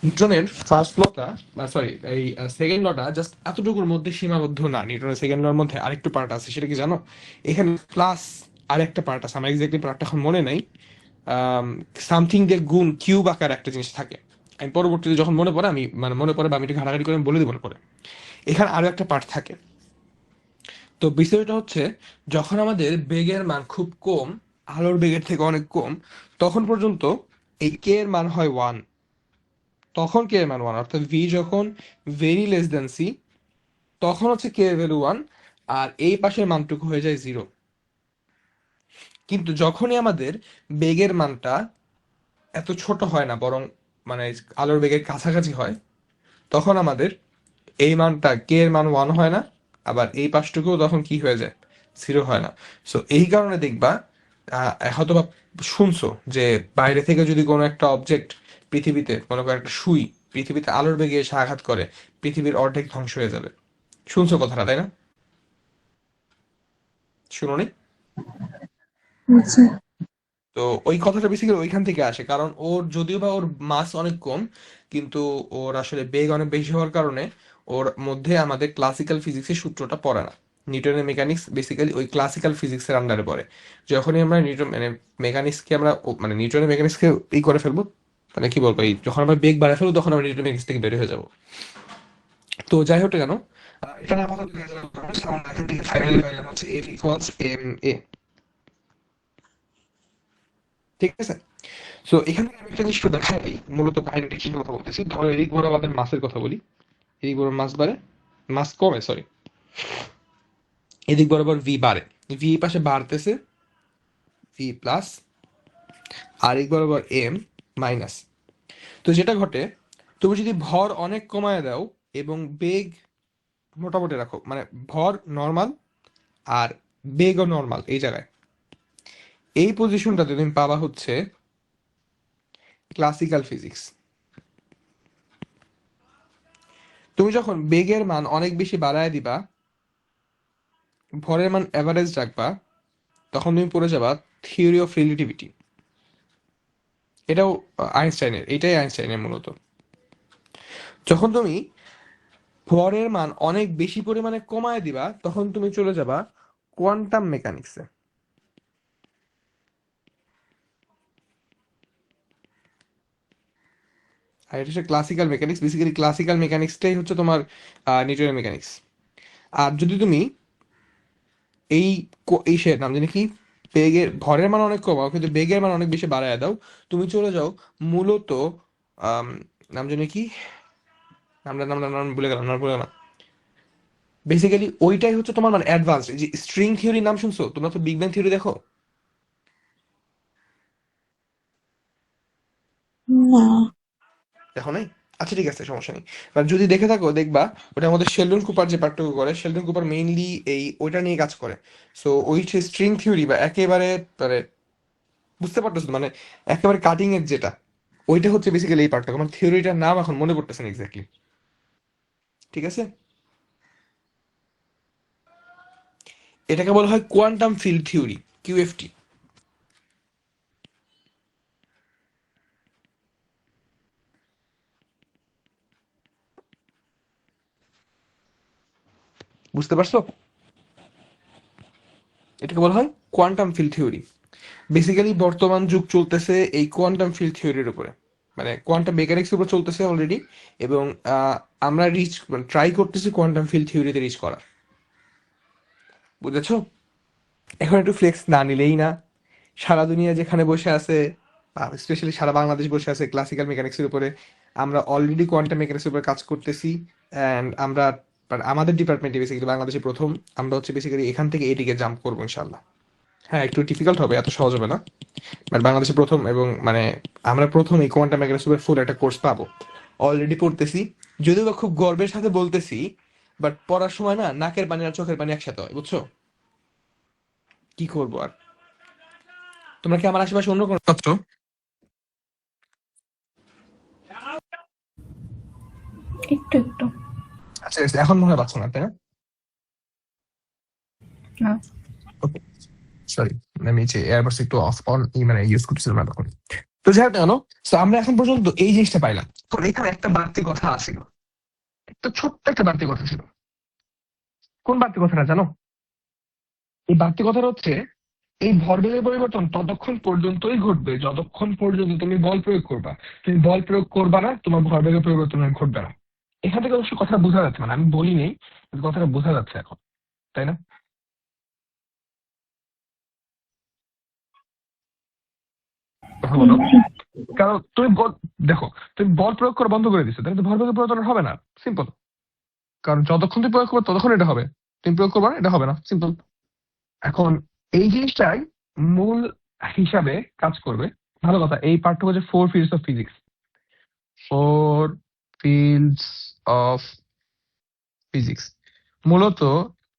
নিউটনের ফার্স্ট লটা, সরি এই সেকেন্ড লটা জাস্ট এতটুকুর মধ্যে সীমাবদ্ধ না, নিউটনের সেকেন্ড লর মধ্যে আরেকটু পার্ট আছে, সেটা কি জানো? এখানে প্লাস আরেকটা পার্ট আছে, আমার এক্স্যাক্টলি পার্টটা এখন মনে নাই। সামথিং দিয়ে গুণ কিউব আকার একটা জিনিস থাকে, আমি পরবর্তীতে যখন মনে পড়ে আমি মানে মনে পড়ে বা আমি একটু ঘাটাঘাটি করে আমি বলে দিব মনে পড়ে। এখানে আরো একটা পার্ট থাকে। তো বিষয়টা হচ্ছে, যখন আমাদের বেগের মান খুব কম, আলোর বেগের থেকে অনেক কম, তখন পর্যন্ত এই কে এর মান হয় 1। তখন কে এর মান 1, অর্থাৎ ভি যখন ভেরি লেস দেন সি, তখন হচ্ছে কে এর ভ্যালু 1, আর এই পাশের মানটুকু হয়ে যায় 0। কিন্তু যখনই আমাদের বেগের মানটা এত ছোট হয় না, বরং মানে আলোর বেগের কাছাকাছি হয়, তখন আমাদের এই মানটা কে এর মান 1 হয় না, আবার এই পাশটুকুও তখন কি হয়ে যায়, 0 হয় না। সো এই কারণে দেখবা, হয়তোবা শুনছো যে বাইরে থেকে যদি কোনো একটা অবজেক্ট পৃথিবীতে, মনে করো একটা সুই পৃথিবীতে আলোর বেগে এসে আঘাত করে, পৃথিবীর অর্ধেক ধ্বংস হয়ে যাবে। শুনছো কথাটা, তাই না? শুনোনি? আচ্ছা। তো ওই কথাটা বেসিক্যালি ওইখান থেকে আসে, কারণ ওর যদিও বা ওর মাস অনেক কম, কিন্তু ওর আসলে বেগ অনেক বেশি হওয়ার কারণে ওর মধ্যে আমাদের ক্লাসিক্যাল ফিজিক্সের সূত্রটা পড়ে না। নিউটনের মেকানিক্স বেসিক্যালি ওই ক্লাসিক্যাল ফিজিক্সের আন্ডারে পড়ে। যখনই আমরা নিউটন মানে মেকানিক্সকে আমরা মানে নিউটনের মেকানিক্সকে ই করে ফেলবো, মানে কি বলবো, এই যখন আমরা বেগ বাড়ায় ফেলবো তখন আমরা নিউটন মেকানিক্স থেকে বের হয়ে যাবো। তো যাই হোক না কেন, এটা না আপাতত আমরা এখন থেকে ফাইনালি পাইলাম হচ্ছে এফ ইকুয়ালস এম এ। ঠিক আছে, সো এখানে আমি একটা জিনিস দেখাই, মূলত কাহিনীটা কি কথা বলতেছি। ধরো এদিক বড় আমাদের মাসের কথা বলি, এদিক বড় মাস বাড়ে, মাস কমে সরি, এদিক বরাবর ভি বাড়ে, ভি পাশে বাড়তেছে ভি প্লাস, আর এদিক বরাবর এম মাইনাস। তো যেটা ঘটে, তুমি যদি ভর অনেক কমায় দাও এবং বেগ মোটামুটি রাখো, মানে ভর নর্মাল আর বেগও নর্মাল, এই জায়গায় এই পজিশনটাতে তুমি পাবা হচ্ছে ক্লাসিক্যাল ফিজিক্স। তুমি যখন বেগের মান অনেক বেশি বাড়ায় দিবা, ভরের মান এভারেজ রাখবা, তখন তুমি পড়ে যাবা থিওরি অফ রিলেটিভিটি। এটাও এটাই আইনস্টাইনের মূলত। যখন তুমি ভরের মান অনেক বেশি পরিমাণে কমায় দিবা, তখন তুমি চলে যাবা কোয়ান্টাম মেকানিক্সে। আর এটা হচ্ছে ক্লাসিক্যাল মেকানিক্স। বেসিক্যালি ক্লাসিক্যাল মেকানিক্সটাই হচ্ছে তোমার নিউটনের মেকানিক্স। আর যদি তুমি এই এই সে নাম জানি কি, বেগের ভরের মান অনেক কমাও কিন্তু বেগের মান অনেক বেশি বাড়ায় দাও, তুমি চলে যাও মূলত আম, নাম জানি কি, নাম ভুলে গেলাম। বেসিক্যালি ওইটাই হচ্ছে তোমার মানে অ্যাডভান্স। যে স্ট্রিং থিওরির নাম শুনছো তোমরা? তো বিগ ব্যাং থিওরি দেখো? না। দেখো নাই? আচ্ছা ঠিক আছে, সমস্যা নেই। আর যদি দেখে থাকো দেখবা ওটার মধ্যে শেলডন কুপার যে পার্টটুকু করে, শেলডন কুপার মেইনলি এই ওইটা নিয়ে কাজ করে। সো ওই স্ট্রিং থিওরি বা একেবারে মানে বুঝতে পারতেছো তো? মানে একেবারে কাটিং এর যেটা, ওইটা হচ্ছে বেসিক্যালি এই পার্টটা। আমার থিওরিটার নাম এখন মনে পড়তেছে না এক্স্যাক্টলি। ঠিক আছে, এটাকে বলা হয় কোয়ান্টাম ফিল্ড থিওরি, কিউএফটি। বুঝতে পারছো? এটাকে বলা হয় কোয়ান্টাম ফিল্ড থিওরি। বেসিক্যালি বর্তমান যুগ চলতেছে এই কোয়ান্টাম ফিল্ড থিওরির উপরে, মানে কোয়ান্টাম মেকানিক্স উপর চলতেছে অলরেডি। এবং আমরা ট্রাই করতেছি কোয়ান্টাম ফিল্ড থিওরিতে রিচ করার। বুঝেছো? এখন একটু ফ্লেক্স না নিলেই না। সারা দুনিয়া যেখানে বসে আছে, স্পেশালি সারা বাংলাদেশ বসে আছে ক্লাসিক্যাল মেকানিক্সের উপরে, আমরা অলরেডি কোয়ান্টাম মেকানিক্সের উপরে কাজ করতেছি। অ্যান্ড আমরা আমাদের ডিপার্টমেন্টে বেসিক্যালি বাংলাদেশে প্রথম। আমরা হচ্ছে বেসিক্যালি এখান থেকে এদিকে জাম্প করবো ইনশাল্লাহ। হ্যাঁ, একটু ডিফিকাল্ট হবে, এত সহজ হবে না, বাট বাংলাদেশে প্রথম। এবং মানে আমরা প্রথম এই কোয়ান্টাম মেকানিক্স উপর ফুল একটা কোর্স পাবো। অলরেডি পড়তেছি, যদিও বা খুব গর্বের সাথে বলতেছি, বাট পড়ার সময় না নাকের পানি আর চোখের পানি একসাথে হয়, বুঝছো? কি করবো আর। তোমরা কি আমার আশেপাশে অন্য কোনো ছাত্র? একটু একটু। আচ্ছা এখন মনে হয় পাচ্ছ না, তাই না? না। ওকে, সরি, আমি যে এয়ারবাডস একটু অফ অন মানে ইউজ করতেছিলাম না তখন। তো যাই হোক না কেন, তো আমরা এখন পর্যন্ত এই জিনিসটা পাইলাম। তো এখানে একটা বাড়তি কথা আছিল, একটা ছোট্ট একটা বাড়তি কথা ছিল। কোন বাড়তি কথাটা জানো? এই বাড়তি কথাটা হচ্ছে, এই ভরবেগের পরিবর্তন ততক্ষণ পর্যন্তই ঘটবে যতক্ষণ পর্যন্ত তুমি বল প্রয়োগ করবা। তুমি বল প্রয়োগ করবা না, তোমার ভরবেগের পরিবর্তন আর ঘটবে না। এখান থেকে অবশ্য কথা বোঝা যাচ্ছে, মানে আমি বলি নেই, কিন্তু কথাটা বোঝা যাচ্ছে এখন, তাই না? কথা বলো। কারণ তুমি দেখো, তুমি বল প্রয়োগ করা বন্ধ করে দিচ্ছ, তাহলে তো ভরবেগের পরিবর্তন হবে না। সিম্পল। কারণ যতক্ষণ তুমি প্রয়োগ করবে ততক্ষণ এটা হবে, তুমি প্রয়োগ করবে না এটা হবে না, সিম্পল। এখন এই জিনিসটাই মূল হিসাবে কাজ করবে। ভালো কথা, এই পার্টটা হচ্ছে 4 fields of physics। 4 fields of physics মূলত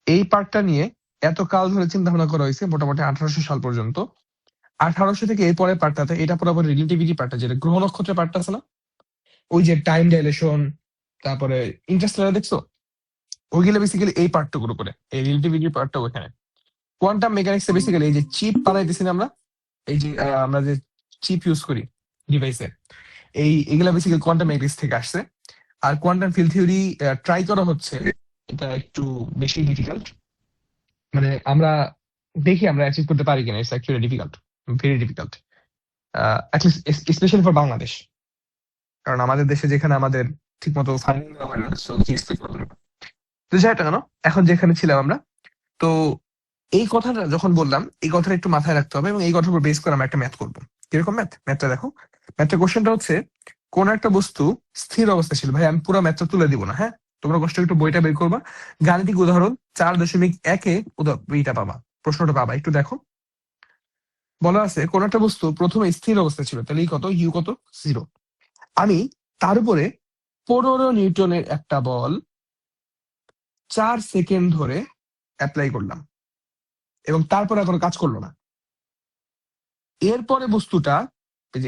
এই পার্টটা নিয়ে এত কাল ধরে চিন্তা ভাবনা করা হয়েছে, মোটামুটি 1800 সাল পর্যন্ত। 1800 থেকে এরপরে পার্টটাতে, এটা পুরোপুরি রিলেটিভিটি পার্টটা, যেটা গ্রহ নক্ষত্রের পার্টটা আছে না, ওই যে টাইম ডাইলেশন, তারপরে ইন্টারস্টেলার দেখছো, ওইগুলো বেসিক্যালি এই পার্টটুকুর উপরে, এই রিলেটিভিটি পার্টটা ওখানে। কোয়ান্টাম মেকানিক্সে বেসিক্যালি এই যে চিপ বানাইতেছি না আমরা, এই যে আমরা যে চিপ ইউজ করি ডিভাইসে, এগুলা বেসিক্যালি কোয়ান্টাম মেকানিক্স থেকে আসছে। আর কোয়ান্টাম ফিল্ড থিওরি ট্রাই করা হচ্ছে, এটা একটু বেশি ডিফিকাল্ট। মানে আমরা দেখি আমরা অ্যাচিভ করতে পারি কিনা। It's actually difficult, very difficult, specially for Bangladesh. কারণ আমাদের দেশে যেখানে আমাদের ঠিক মতো ফান্ডিং দেওয়া হয় না, so কি expect করবো? তো যাই হোক না কেন, এখন যেখানে ছিলাম আমরা, তো এই কথাটা যখন বললাম, এই কথাটা একটু মাথায় রাখতে হবে। এবং এই কথার উপর বেস করে আমরা একটা ম্যাথ করবো। কিরকম ম্যাথ? ম্যাথটা দেখো। ম্যাথের কোশ্চেনটা হচ্ছে, কোন একটা বস্তু স্থির অবস্থা ছিল। ভাই আমি পুরো ম্যাথটা তুলে দিব না, হ্যাঁ? তোমরা কষ্ট করে একটু বইটা বের করবা, গাণিতিক উদাহরণ 4.1-এ এইটা পাবা, প্রশ্নটা পাবা, একটু দেখো। বলা আছে কোন একটা বস্তু প্রথমে স্থির অবস্থা ছিল, তাহলে কত? ইউ কত? 0। আমি তার উপরে 15 নিউটনের একটা বল 4 সেকেন্ড ধরে অ্যাপ্লাই করলাম, এবং তারপরে কোনো কাজ করলো না। এরপরে বস্তুটা,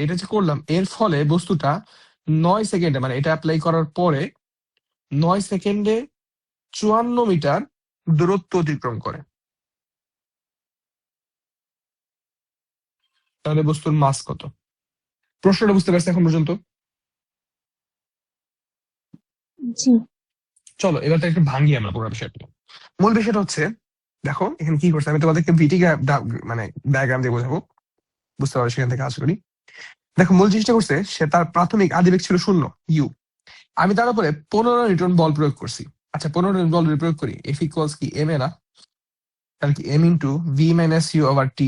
এটা যে করলাম, এর ফলে বস্তুটা 9 সেকেন্ডে, মানে এটা অ্যাপ্লাই করার পরে 9 সেকেন্ডে 54 মিটার দূরত্ব অতিক্রম করে, তাহলে বস্তুর মাস কত? প্রশ্নটা বুঝতে পারছি এখন পর্যন্ত? জি। চলো এবার তো একটু ভাঙি আমরা পুরো বিষয়টা। মূল বিষয়টা হচ্ছে, দেখো এখানে কি করছে, আমি তোমাদেরকে ভিটি মানে ডায়াগ্রাম দিয়ে বোঝাবো, বুঝতে পারো সেখান থেকে আশা করি। দেখো মূল জিনিসটা করছে, সে তার প্রাথমিক আদিবেগ ছিল 0 ইউ, আমি তার উপরে 15 নিউটন বল প্রয়োগ করছি। আচ্ছা 15 নিউটন বল প্রয়োগ করি, এফ ইকুয়ালস কি এম এ না, তাহলে কি M into V minus U over T.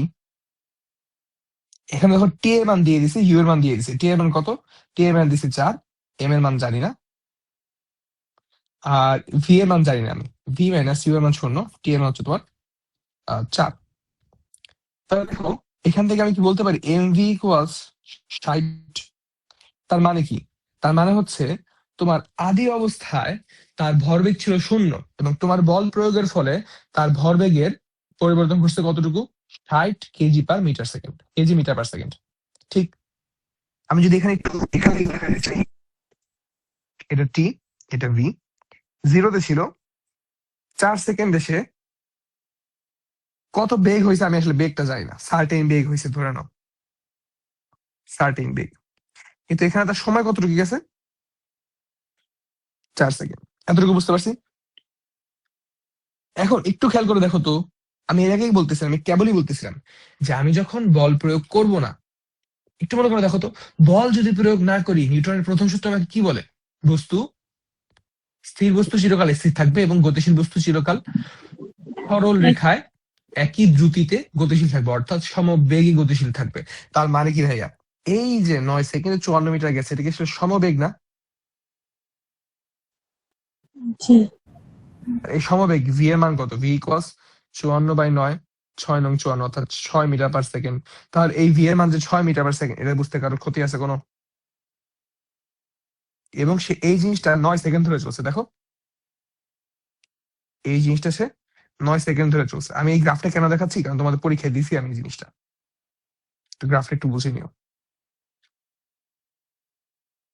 এখানে দেখো টি এর মান দিয়ে দিছে, ইউ এর মান দিয়ে দিছে। টি এর মান কত? টি এর মান দিছে 4, এম এর মান জানি না, আর ভি এর মান জানি না আমি। ভি মাইনাস ইউ এর মান 0, টি এর মান হচ্ছে তোমার 4। তাহলে দেখো এখান থেকে আমি কি বলতে পারি, এম ভি ইকুয়ালস 60। তার মানে কি? তার মানে হচ্ছে তোমার আদি অবস্থায় তার ভরবেগ ছিল 0 এবং তোমার বল প্রয়োগের ফলে তার ভরবেগের পরিবর্তন ঘটছে কতটুকু? 60 KG per metre second, KG metre per second. ঠিক। আমি যদি এখানে একটু এখানে দেখাতে চাই, এটা টি, এটা ভি। জিরোতে ছিল 4 সেকেন্ড, এসে কত বেগ হয়েছে আমি আসলে বেগটা জানি না, সার্টেন বেগ হয়েছে ধরে নাও, সার্টেন বেগ। কিন্তু এখানে তার সময় কতটুকু গেছে? 4 সেকেন্ড। এতটুকু বুঝতে পারছি? এখন একটু খেয়াল করে দেখো তো, আমি এর আগেই বলতেছিলাম, আমি কেবলই বলতেছিলাম যে আমি যখন বল প্রয়োগ করব না, একটু মনে করে দেখো তো, বল যদি প্রয়োগ না করি, নিউটনের প্রথম সূত্র আমাকে কি বলে? বস্তু, স্থির বস্তু চিরকাল স্থির থাকবে এবং গতিশীল বস্তু চিরকাল সরল রেখায় একই দ্রুতিতে গতিশীল থাকবে, অর্থাৎ সমবেগে গতিশীল থাকবে। তার মানে কি ভাইয়া, এই যে 9 সেকেন্ডে 54 মিটার গেছে, এটা কি আসলে সমবেগ না? জি। এই সমবেগ ভি এর মান কত? ভি ইকুয়ালস 54/9, 6 নং 54, অর্থাৎ 6 মিটার পার সেকেন্ড। তাহলে এই ভি এর মান যে 6 মিটার পার সেকেন্ড, এটা বুঝতে কারোর ক্ষতি আছে কোনো? এবং সে এই জিনিসটা 9 সেকেন্ড ধরে চলছে। দেখো এই জিনিসটা সে 9 সেকেন্ড ধরে চলছে। আমি এই গ্রাফটা কেন দেখাচ্ছি, কারণ তোমাদের পরীক্ষায় দিছি আমি এই জিনিসটা, তো গ্রাফটা একটু বুঝে নিও।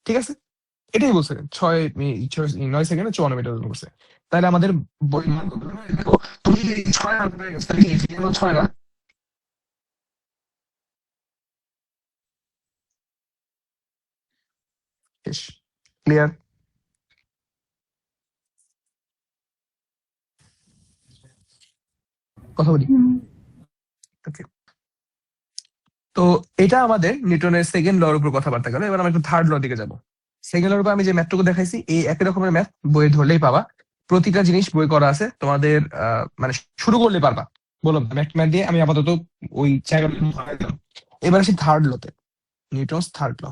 ঠিক আছে, এটাই বলছে 9 সেকেন্ডে 54 মিটার ওজন করছে। তাহলে আমাদের বই মান কত? দেখো তুমি যদি 6 মান পেয়ে গেছো, তাহলে কি v এর মান 6 না? শেষ। ক্লিয়ার? কথা বলি। হুম। ওকে, তো এটা আমাদের নিউটনের সেকেন্ড লর উপর কথাবার্তা গেল। এবার আমরা একটু থার্ড ল দিকে যাবো। সেকেন্ড লর উপর আমি যে ম্যাথটুকু দেখাইছি, এই একই রকমের ম্যাথ বইয়ে ধরলেই পাবা, প্রতিটা জিনিস বই করা আছে তোমাদের, মানে শুরু করলে পারবা। বললাম ম্যাথ ম্যাথ দিয়ে আমি আপাতত ওই জায়গাটা ধরে দিলাম। এবার আসি থার্ড লতে, Newton's third law.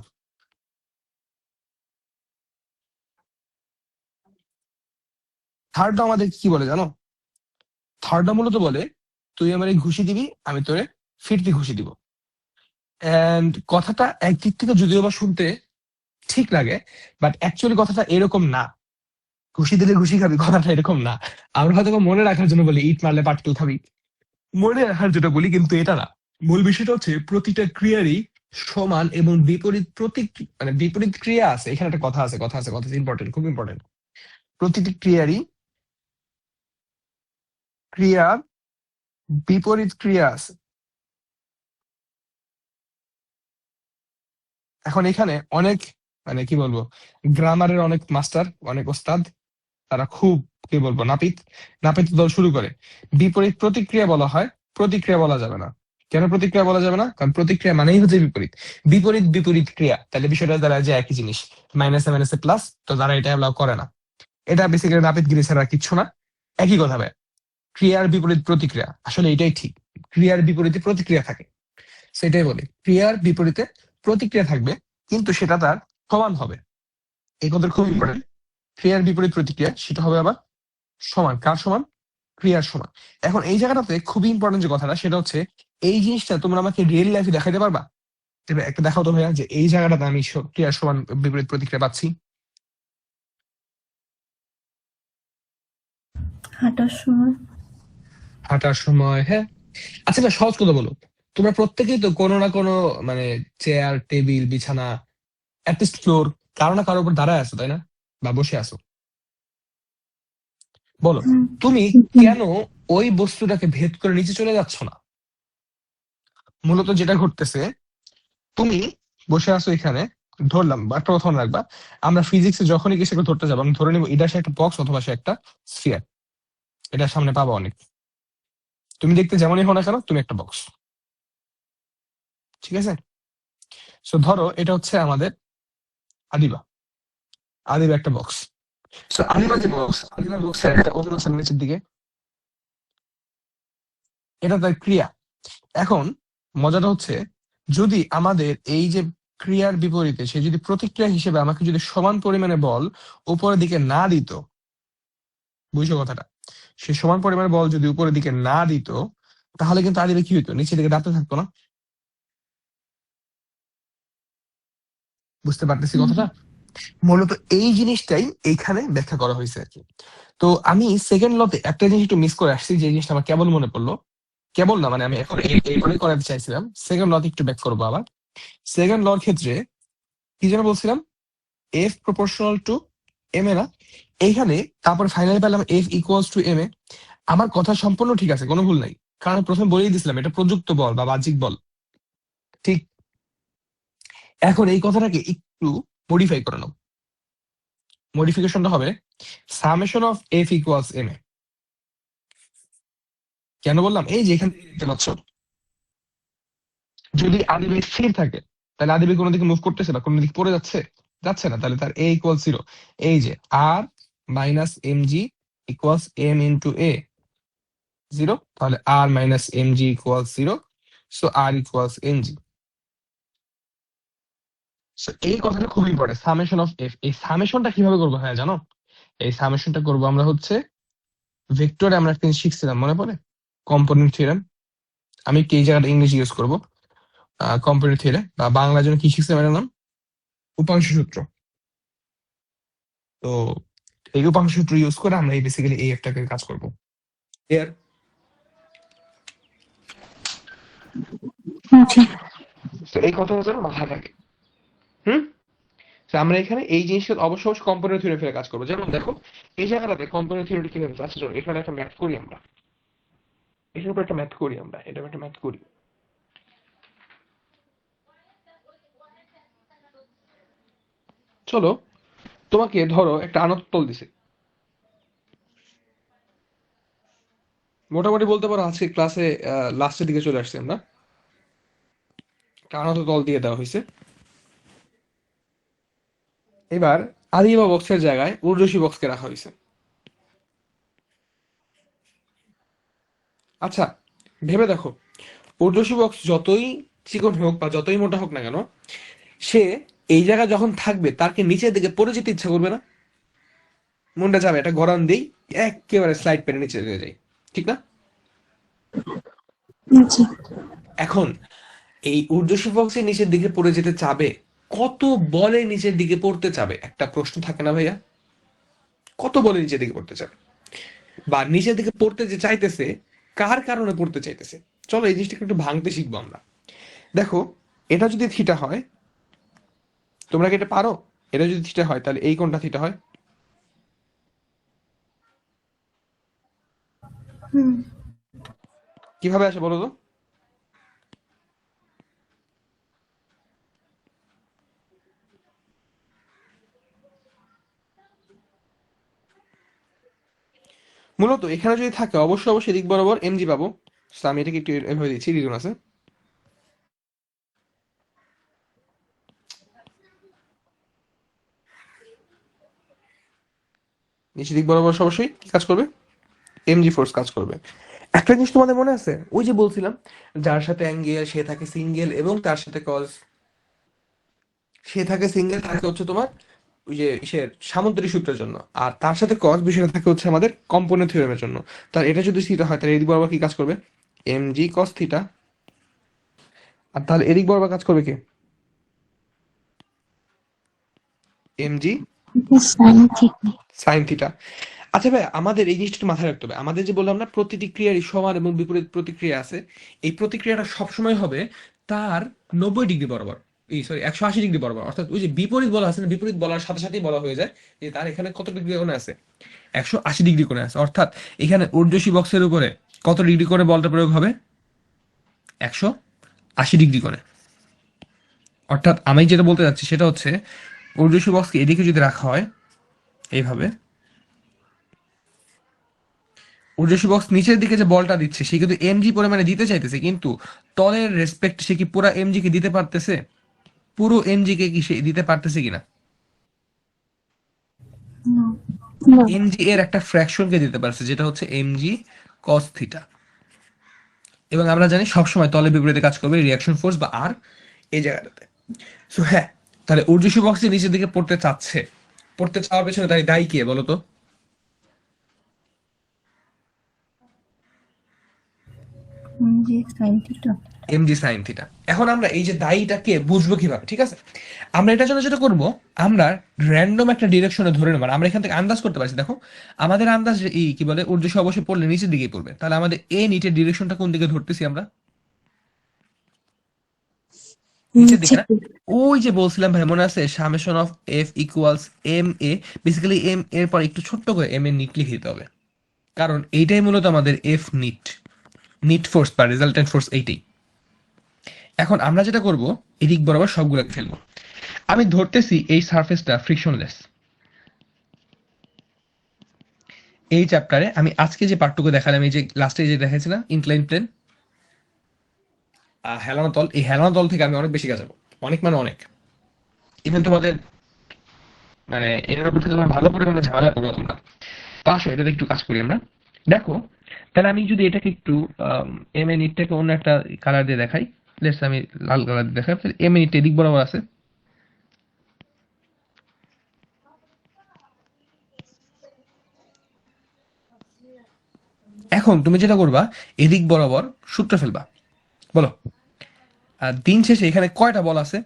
Third law আমাদের কি বলে জানো? থার্ড ল মূলত বলে, তুই আমার ঘুষি দিবি, আমি তোরে ফিরতি ঘুষি দিব। এন্ড কথাটা একদিক থেকে যদিও বা শুনতে ঠিক লাগে, বাট অ্যাকচুয়ালি কথাটা এরকম না। ঘুষি দিলে ঘুষি খাবি, কথাটা এরকম না। আমরা হয়তো বা মনে রাখার জন্য বলি ইট মারলে পাটকেল খাবি, মনে রাখার জন্য বলি, কিন্তু এটা না। মূল বিষয়টা হচ্ছে প্রতিটা ক্রিয়ারই সমান এবং বিপরীত মানে বিপরীত ক্রিয়া আছে। এখানে একটা কথা আছে, কথা ইম্পর্টেন্ট, খুব ইম্পর্টেন্ট। প্রতিটি ক্রিয়ার বিপরীত ক্রিয়া আছে। এখন এখানে অনেক, মানে কি বলবো, গ্রামারের অনেক মাস্টার, অনেক ওস্তাদ, তারা খুব কি বলবো নাপিত, নাপিত দল শুরু করে। বিপরীত প্রতিক্রিয়া বলা হয়, প্রতিক্রিয়া বলা যাবে না। কেন প্রতিক্রিয়া বলা যাবে না? কারণ প্রতিক্রিয়া মানেই হচ্ছে বিপরীত। বিপরীত বিপরীত ক্রিয়া, তাহলে বিষয়টা দ্বারা যে একই জিনিস, মাইনাসে মাইনাসে প্লাস, তো তারা এটা অ্যালাউ করে না। এটা বেসিক্যালি নাপিতগিরি ছাড়া আর কিচ্ছু না। একই কথা ভাই, ক্রিয়ার বিপরীত প্রতিক্রিয়া, আসলে এটাই ঠিক। ক্রিয়ার বিপরীতে প্রতিক্রিয়া থাকে, সেটাই বলে ক্রিয়ার বিপরীতে প্রতিক্রিয়া থাকবে, কিন্তু সেটা তার সমান হবে। এই কথাটা খুব ইম্পর্টেন্ট। ক্রিয়ার বিপরীত প্রতিক্রিয়া সেটা হবে আবার সমান। কার সমান? ক্রিয়ার সমান। এখন এই জায়গাটাতে খুবই ইম্পর্টেন্ট যে কথাটা, সেটা হচ্ছে এই জিনিসটা তোমরা আমাকে রিয়েল লাইফে দেখাতে পারবা? তবে একটা দেখাও তো ভাইয়া, যে এই জায়গাটাতে আমি ক্রিয়ার সমান বিপরীত প্রতিক্রিয়া পাচ্ছি। হাঁটার সময়। হাঁটার সময়, হ্যাঁ। আচ্ছা না, সহজ কথা বলো, তোমরা প্রত্যেকেই তো কোনো না কোনো, মানে চেয়ার, টেবিল, বিছানা, অ্যাটলিস্ট ফ্লোর, কারো না কারোর উপর দাঁড়ায় আছো, তাই না? বা বসে আছো। বলো তুমি জি কেন ওই বস্তুটাকে ভেদ করে নিচে চলে যাচ্ছ না? মূলত যেটা ঘটতেছে, তুমি বসে আছো এখানে, ধরলাম বা একটা কথা মনে রাখবা, আমরা ফিজিক্সে যখনই কিছু একটা ধরতে যাবো আমি ধরে নিবো এটা সে একটা বক্স অথবা সে একটা স্ফিয়ার। এটা সামনে পাবা অনেক, তুমি দেখতে যেমনই হো না কেন তুমি একটা বক্স, ঠিক আছে? সো ধরো এটা হচ্ছে আমাদের আদিবা, আদিবা একটা বক্স। সো আদিবা যে বক্স, আদিবা বক্সের একটা ওজন আছে নিচের দিকে, এটা তার ক্রিয়া। এখন মজাটা হচ্ছে, যদি আমাদের এই যে ক্রিয়ার বিপরীতে সে যদি প্রতিক্রিয়া হিসেবে আমাকে যদি সমান পরিমাণে বল উপরের দিকে না দিত, বুঝছো কথাটা, সে সমান পরিমাণে বল যদি উপরের দিকে না দিত, তাহলে কিন্তু আদিবে কি হইতো, নিচের দিকে দাঁড়াতে থাকতো না। বুঝতে পারতেছি কথাটা? মূলত এই জিনিসটাই এইখানে ব্যাখ্যা করা হয়েছে আর কি। তো আমি সেকেন্ড লতে একটা জিনিস একটু মিস করে আসছি, যে জিনিসটা আমার কেবল মনে পড়লো, কেবল না মানে আমি এখন এইভাবে করাতে চাইছিলাম, সেকেন্ড লতে একটু ব্যাক করবো আবার। সেকেন্ড লর ক্ষেত্রে কি যেন বলছিলাম, F proportional to M A না, এইখানে তারপরে ফাইনালি পেলাম F equals to M A. আমার কথা সম্পূর্ণ ঠিক আছে, কোনো ভুল নাই, কারণ আমি প্রথমে বলেই দিছিলাম এটা প্রযুক্ত বল বা বাহ্যিক বল, ঠিক? এখন এই কথাটাকে একটু মডিফাই করে নাও। মডিফিকেশনটা হবে summation of F equals M A. কেন বললাম, এই যে এখানে দেখতে পাচ্ছ, যদি আদিবে স্থির থাকে তাহলে আদিবে কোনো দিকে মুভ করতেছে না, কোনো দিকে পড়ে যাচ্ছে, যাচ্ছে না, তাহলে তার এ ইকুয়াল 0। এই যে R minus M G equals M into A 0, তাহলে R minus M G equals 0, so R equals M G. So এই কথাটা খুব ইম্পর্টেন্ট, সামেশন অফ এফ। এই সামেশনটা কিভাবে করবো হ্যাঁ জানো, এই সামেশনটা করবো আমরা হচ্ছে ভেক্টরে আমরা একটা জিনিস শিখছিলাম মনে পড়ে, কম্পোনেন্ট থিওরেম। আমি একটু এই জায়গাটা ইংলিশ ইউজ করবো, কম্পোনেন্ট থিওরেম বা বাংলার জন্য কি শিখছিলাম এটার নাম, উপাংশ সূত্র। তো এই উপাংশ সূত্র ইউজ করে আমরা এই বেসিক্যালি এই একটাকে কাজ করবো। ক্লিয়ার? জি তো এই কথা যেন মাথায় থাকে। হুম। তো আমরা এখানে এই জিনিসটা অবশ্যই অবশ্যই কম্পোনেন্ট থিওরি ফেলে কাজ করবো। যেমন দেখো এই জায়গাটাতে কম্পোনেন্ট থিওরি কিভাবে কাজ করবে, এখানে একটা ম্যাথ করি আমরা, এটার উপর একটা ম্যাথ করি আমরা, এটা একটা ম্যাথ করি। চলো, তোমাকে ধরো একটা আনতল দিছে, মোটামুটি বলতে পারো আজকে ক্লাসে লাস্টের দিকে চলে আসছি আমরা, একটা আনতল দিয়ে দেওয়া হয়েছে। এবার আদিবা বক্সের জায়গায় ঊর্ধ্বশী বক্সকে রাখা হয়েছে। আচ্ছা, ভেবে দেখো, ঊর্ধ্বশী বক্স যতই চিকন হোক বা যতই মোটা হোক না কেন, সে এই জায়গায় যখন থাকবে তাকে নিচের দিকে পড়ে যেতে ইচ্ছা করবে না? মনটা যাবে একটা গড়ান দেই, একেবারে স্লাইড পেরে নিচে চলে যাই, ঠিক না? জি এখন এই ঊর্ধ্বশী বক্সের নিচের দিকে পড়ে যেতে চাবে, কত বলে নিচের দিকে পড়তে চাবে, একটা প্রশ্ন থাকে না ভাইয়া? কত বলে নিচের দিকে পড়তে চাবে, বা নিচের দিকে পড়তে যে চাইতেছে কার কারণে পড়তে চাইতেছে? চলো এই জিনিসটাকে একটু ভাঙতে শিখবো আমরা। দেখো, এটা যদি থিটা হয়, তোমরা কি এটা পারো? এটা যদি থিটা হয় তাহলে এই কোণটা থিটা হয়, হুম কিভাবে আসে বলো তো? মূলত এখানে যদি থাকে অবশ্যই অবশ্যই দিক বরাবর এমজি পাবো। So, আমি এটাকে একটু এভাবে দিচ্ছি, রিজন আছে। নিচের দিক বরাবর অবশ্যই কি কাজ করবে, এমজি ফোর্স কাজ করবে। একটা জিনিস তোমাদের মনে আছে, ওই যে বলছিলাম যার সাথে অ্যাঙ্গেল সে থাকে সিঙ্গেল, এবং তার সাথে কজ সে থাকে সিঙ্গেল থাকে হচ্ছে তোমার ওই যে ইসের সামুদ্রিক সূত্রের জন্য, আর তার সাথে কজ বিষয়টা থাকে হচ্ছে আমাদের কম্পোনেন্ট থিওরেমের জন্য। তার এটা যদি থিটা হয় তাহলে এদিক বরাবর কি কাজ করবে, এমজি কস থিটা। আর তাহলে এদিক বরাবর কাজ করবে কে, M G sine theta sine theta. আচ্ছা ভাই, আমাদের এই জিনিসটা একটু মাথায় রাখতে হবে, আমাদের যে বললাম না প্রতিটি ক্রিয়ারই সমান এবং বিপরীত প্রতিক্রিয়া আছে, এই প্রতিক্রিয়াটা সবসময় হবে তার 90 ডিগ্রি বরাবর। সরি 180 ডিগ্রি বরাবর, অর্থাৎ ওই যে বিপরীত বলা আছে না, বিপরীত বলার সাথে সাথেই বলা হয়ে যায় যে তার এখানে কত ডিগ্রি কোণে আছে, 180 ডিগ্রি কোণে আছে। অর্থাৎ এখানে ঊর্ধ্বশী বক্সের উপরে কত ডিগ্রি করে বলটা প্রয়োগ হবে, 180 ডিগ্রি কোণে। অর্থাৎ আমি যেটা বলতে চাচ্ছি সেটা হচ্ছে ঊর্ধ্বশী বক্সকে এদিকে যদি রাখা হয় এইভাবে, ঊর্ধ্বশী বক্স নিচের দিকে যে বলটা দিচ্ছে সে কিন্তু এমজি পরিমাণে দিতে চাইতেছে, কিন্তু তলের রেসপেক্ট সে কি পুরো এমজি কে দিতে পারতেছে, পুরো এমজি কে কি সে দিতে পারতেছে কিনা, No. No. এমজি এর একটা ফ্র্যাকশনকে দিতে পারছে, যেটা হচ্ছে এমজি কস থিটা। এবং আমরা জানি সবসময় তলে বিপরীতে কাজ করবে রিয়াকশন ফোর্স বা আর এই জায়গাটাতে। সো হ্যাঁ, তাহলে ঊর্ধ্বশী বক্স যে নিচের দিকে পড়তে চাচ্ছে, পড়তে চাওয়ার পেছনে তাই দায়ী কে বলতো? জি sine theta. MG sine theta. এখন আমরা এই যে দায়ীটাকে বুঝবো কিভাবে, ঠিক আছে? আমরা এটার জন্য যেটা করব, আমরা র্যান্ডম একটা ডিরেকশনে ধরে নেব, আমরা এখান থেকে আন্দাজ করতে পারছি। দেখো আমাদের আন্দাজ যে এই কি বলে ঊর্ধ্বশী অবশ্যই পড়লে নিচের দিকেই পড়বে, তাহলে আমাদের এ নিচের ডিরেকশনটা কোন দিকে ধরতেছি আমরা, নিচের দিকে না? ওই যে বলছিলাম ভাই, মনে আছে summation of F equals M A, basically M এর পর একটু ছোট্ট করে এম এর নিট লিখে দিতে হবে, কারণ এইটাই মূলত আমাদের এফ নিট, নিট ফোর্স বা রেজাল্টেন্ট ফোর্স এইটাই। এখন আমরা যেটা করব, এদিক বরাবর সবগুলোকে ফেলবো। আমি ধরতেছি এই সারফেসটা ফ্রিকশনলেস। এই চ্যাপ্টারে আমি আজকে যে পার্টটুকু দেখালাম, এই যে লাস্টে যে দেখাচ্ছি না ইনক্লাইন প্লেন, হেলানো তল, এই হেলানো তল থেকে আমি অনেক বেশি গাছাবো, অনেক মানে অনেক। ইভেন তোমাদের মানে এর উপর থেকে তোমার ভালো পরিমাণে ঝামেলা করবো তোমরা, তো আসো এটাতে একটু কাজ করি আমরা। দেখো তাহলে আমি যদি এটাকে একটু এম এ নিটটাকে অন্য একটা কালার দিয়ে দেখাই, লেটস আমি লাল কালার দিয়ে দেখাই, এম এ নিট এদিক বরাবর আছে। এখন তুমি যেটা করবা, এদিক বরাবর সূত্র ফেলবা। বলো দিন শেষে এখানে কয়টা বল আছে?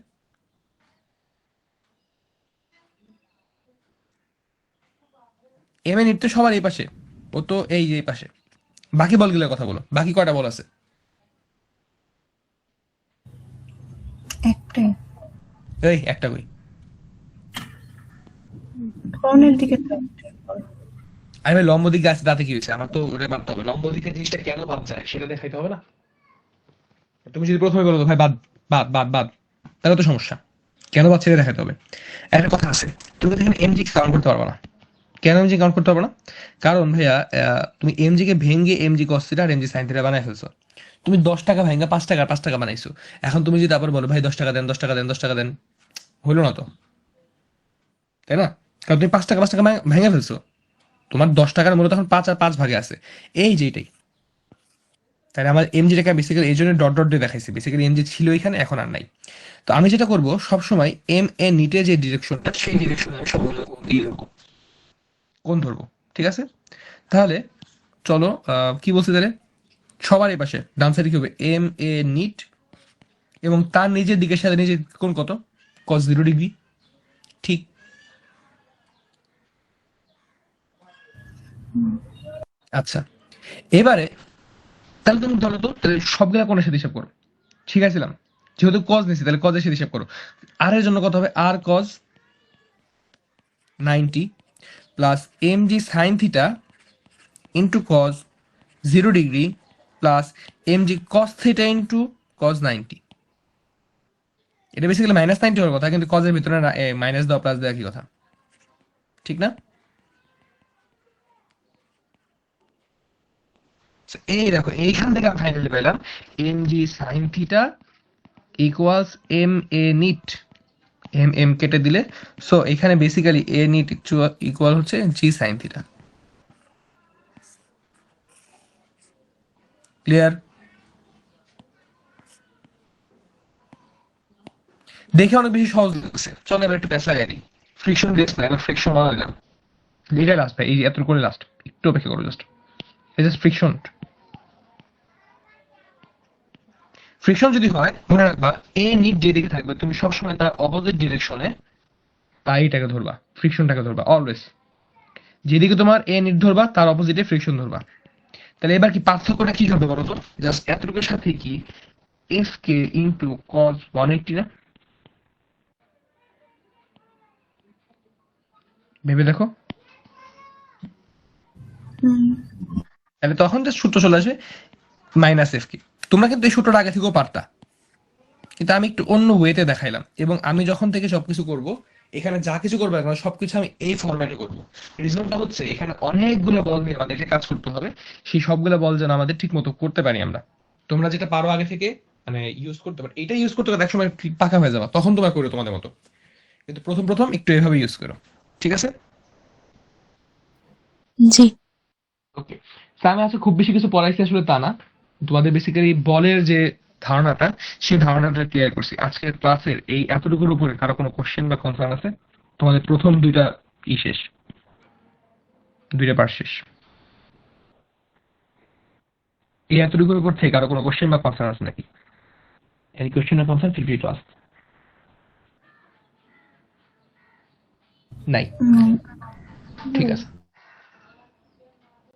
এম এ নিট তো সবার এই পাশে, ও তো এই যে এই পাশে। বাকি বলগুলোর কথা বলো, বাকি কয়টা বল আছে? একটাই। এই একটা কই? কোণের দিকে আরে ভাই লম্ব দিকে আছে, তাতে কি হয়েছে? আমার তো ওটা মানতে হবে, লম্ব দিকে জিনিসটা কেন বাদ যায় সেটা দেখাইতে হবে না? তুমি যদি প্রথমে বলো তো ভাই বাদ বাদ বাদ বাদ, তাহলে তো সমস্যা। কেন বাদ সেটা দেখাতে হবে। একটা কথা আছে, তুমি তো এখানে এমজি কাউন্ট করতে পারবে না। কেন এমজি কাউন্ট করতে পারবে না? কারণ ভাইয়া তুমি এমজি কে ভেঙে এমজি কস থিটা আর এমজি সাইন থিটা বানাই ফেলছো। তুমি 10 টাকা ভাঙা 5 টাকা 5 টাকা বানাইছো। এখন তুমি যদি আবার বলো ভাই 10 টাকা দেন 10 টাকা দেন 10 টাকা দেন, হইলো না তো, তাই না? কারণ তুমি 5 টাকা 5 টাকা ভেঙে ফেলছো। তোমার 10 টাকার মূল্য তখন 5 আর 5 ভাগে আছে, এই যেটাই। তাহলে আমার এমজিটাকে বেসিক্যালি এই জন্য ডট ডট দিয়ে দেখাইছি, বেসিক্যালি এমজি ছিল এখানে, এখন আর নাই। তো আমি যেটা করব সবসময় এম এ নিটে যে ডিরেকশনটা, সেই ডিরেকশনে আমি সবগুলো কোণ দিয়ে ধরবো, কোণ ধরবো, ঠিক আছে? তাহলে চলো কি বলছি তাহলে, সবার এই পাশে ডান সাইডে কি হবে, এম এ নিট, এবং তার নিজের দিকের সাথে নিজের কোণ কত, cos 0 ডিগ্রি, ঠিক? আচ্ছা, এবারে তাহলে তুমি ধরো তো, তাহলে সবগুলা কোণের সাথে হিসাব করো, ঠিক আছে? যেহেতু কজ নিছি তাহলে কজের সাথে হিসাব করো। আর এর জন্য কত হবে, R cos 90 plus M G sine theta into cos 0 degree plus M G cos theta into cos 90। এটা বেসিক্যালি -90 হওয়ার কথা, কিন্তু কজের ভিতরে মাইনাস দেওয়া প্লাস দেওয়া কি কথা, ঠিক না? So, এই দেখো এইখান থেকে আমি ফাইনালি পেলাম M G sine theta equals M A net, M M কেটে দিলে, সো এখানে বেসিক্যালি এ নিট ইকুয়াল হচ্ছে জি সাইন থিটা। ক্লিয়ার? দেখে অনেক বেশি সহজ লাগছে, চলো এবার একটু প্যাচ লাগাই দিই। ফ্রিকশন দিয়েছ না, এবার ফ্রিকশন বানাই দিলাম। এটাই লাস্ট ভাই, এই এত করে লাস্ট, একটু অপেক্ষা করো জাস্ট। এই জাস্ট ফ্রিকশন। ফ্রিকশন যদি হয় মনে রাখবা এ নিট যেদিকে থাকবে তুমি সবসময় তার অপোজিট ডিরেকশনে তাইটাকে ধরবা, ফ্রিকশনটাকে ধরবা অলওয়েজ। যেদিকে তোমার এ নিট ধরবা তার অপোজিটে ফ্রিকশন ধরবা। তাহলে এবার কি পার্থক্যটা কি হবে বলো তো, জাস্ট এতটুকুর সাথে কি এফ কে ইন্টু কজ 180 না? ভেবে দেখো। তাহলে তখন যে সূত্র চলে আসবে মাইনাস এফ কি। তোমরা কিন্তু এই সূত্রটা আগে থেকেও পারতা, কিন্তু আমি একটু অন্য ওয়েতে দেখাইলাম। এবং আমি যখন থেকে সবকিছু করব, এখানে যা কিছু করবো এখন সবকিছু আমি এই ফরম্যাটে করবো। রিজনটা হচ্ছে এখানে অনেকগুলো বল নিয়ে আমাদেরকে কাজ করতে হবে, সেই সবগুলো বল যেন আমাদের ঠিক মতো করতে পারি আমরা। তোমরা যেটা পারো আগে থেকে মানে ইউজ করতে পারো, এটা ইউজ করতে গেলে একসময় পাকা হয়ে যাবে, তখন তোমরা করো তোমাদের মতো। কিন্তু প্রথম প্রথম একটু এভাবে ইউজ করো, ঠিক আছে? জি। ওকে। আমি আজকে খুব বেশি কিছু পড়াইছি আসলে তা না, তোমাদের বেসিক্যালি বলের যে ধারণাটা, সেই ধারণাটা ক্লিয়ার করছি আজকের ক্লাসের। এই এতটুকুর উপরে কারো কোনো কোশ্চেন বা কনসার্ন আছে? তোমাদের প্রথম দুইটা শেষ, দুইটা পার্ট শেষ। এই এতটুকুর উপর থেকে কারো কোনো কোশ্চেন বা কনসার্ন আছে নাকি? এনি কোশ্চেন বা concern, feel free to ask. নাই? No. ঠিক আছে।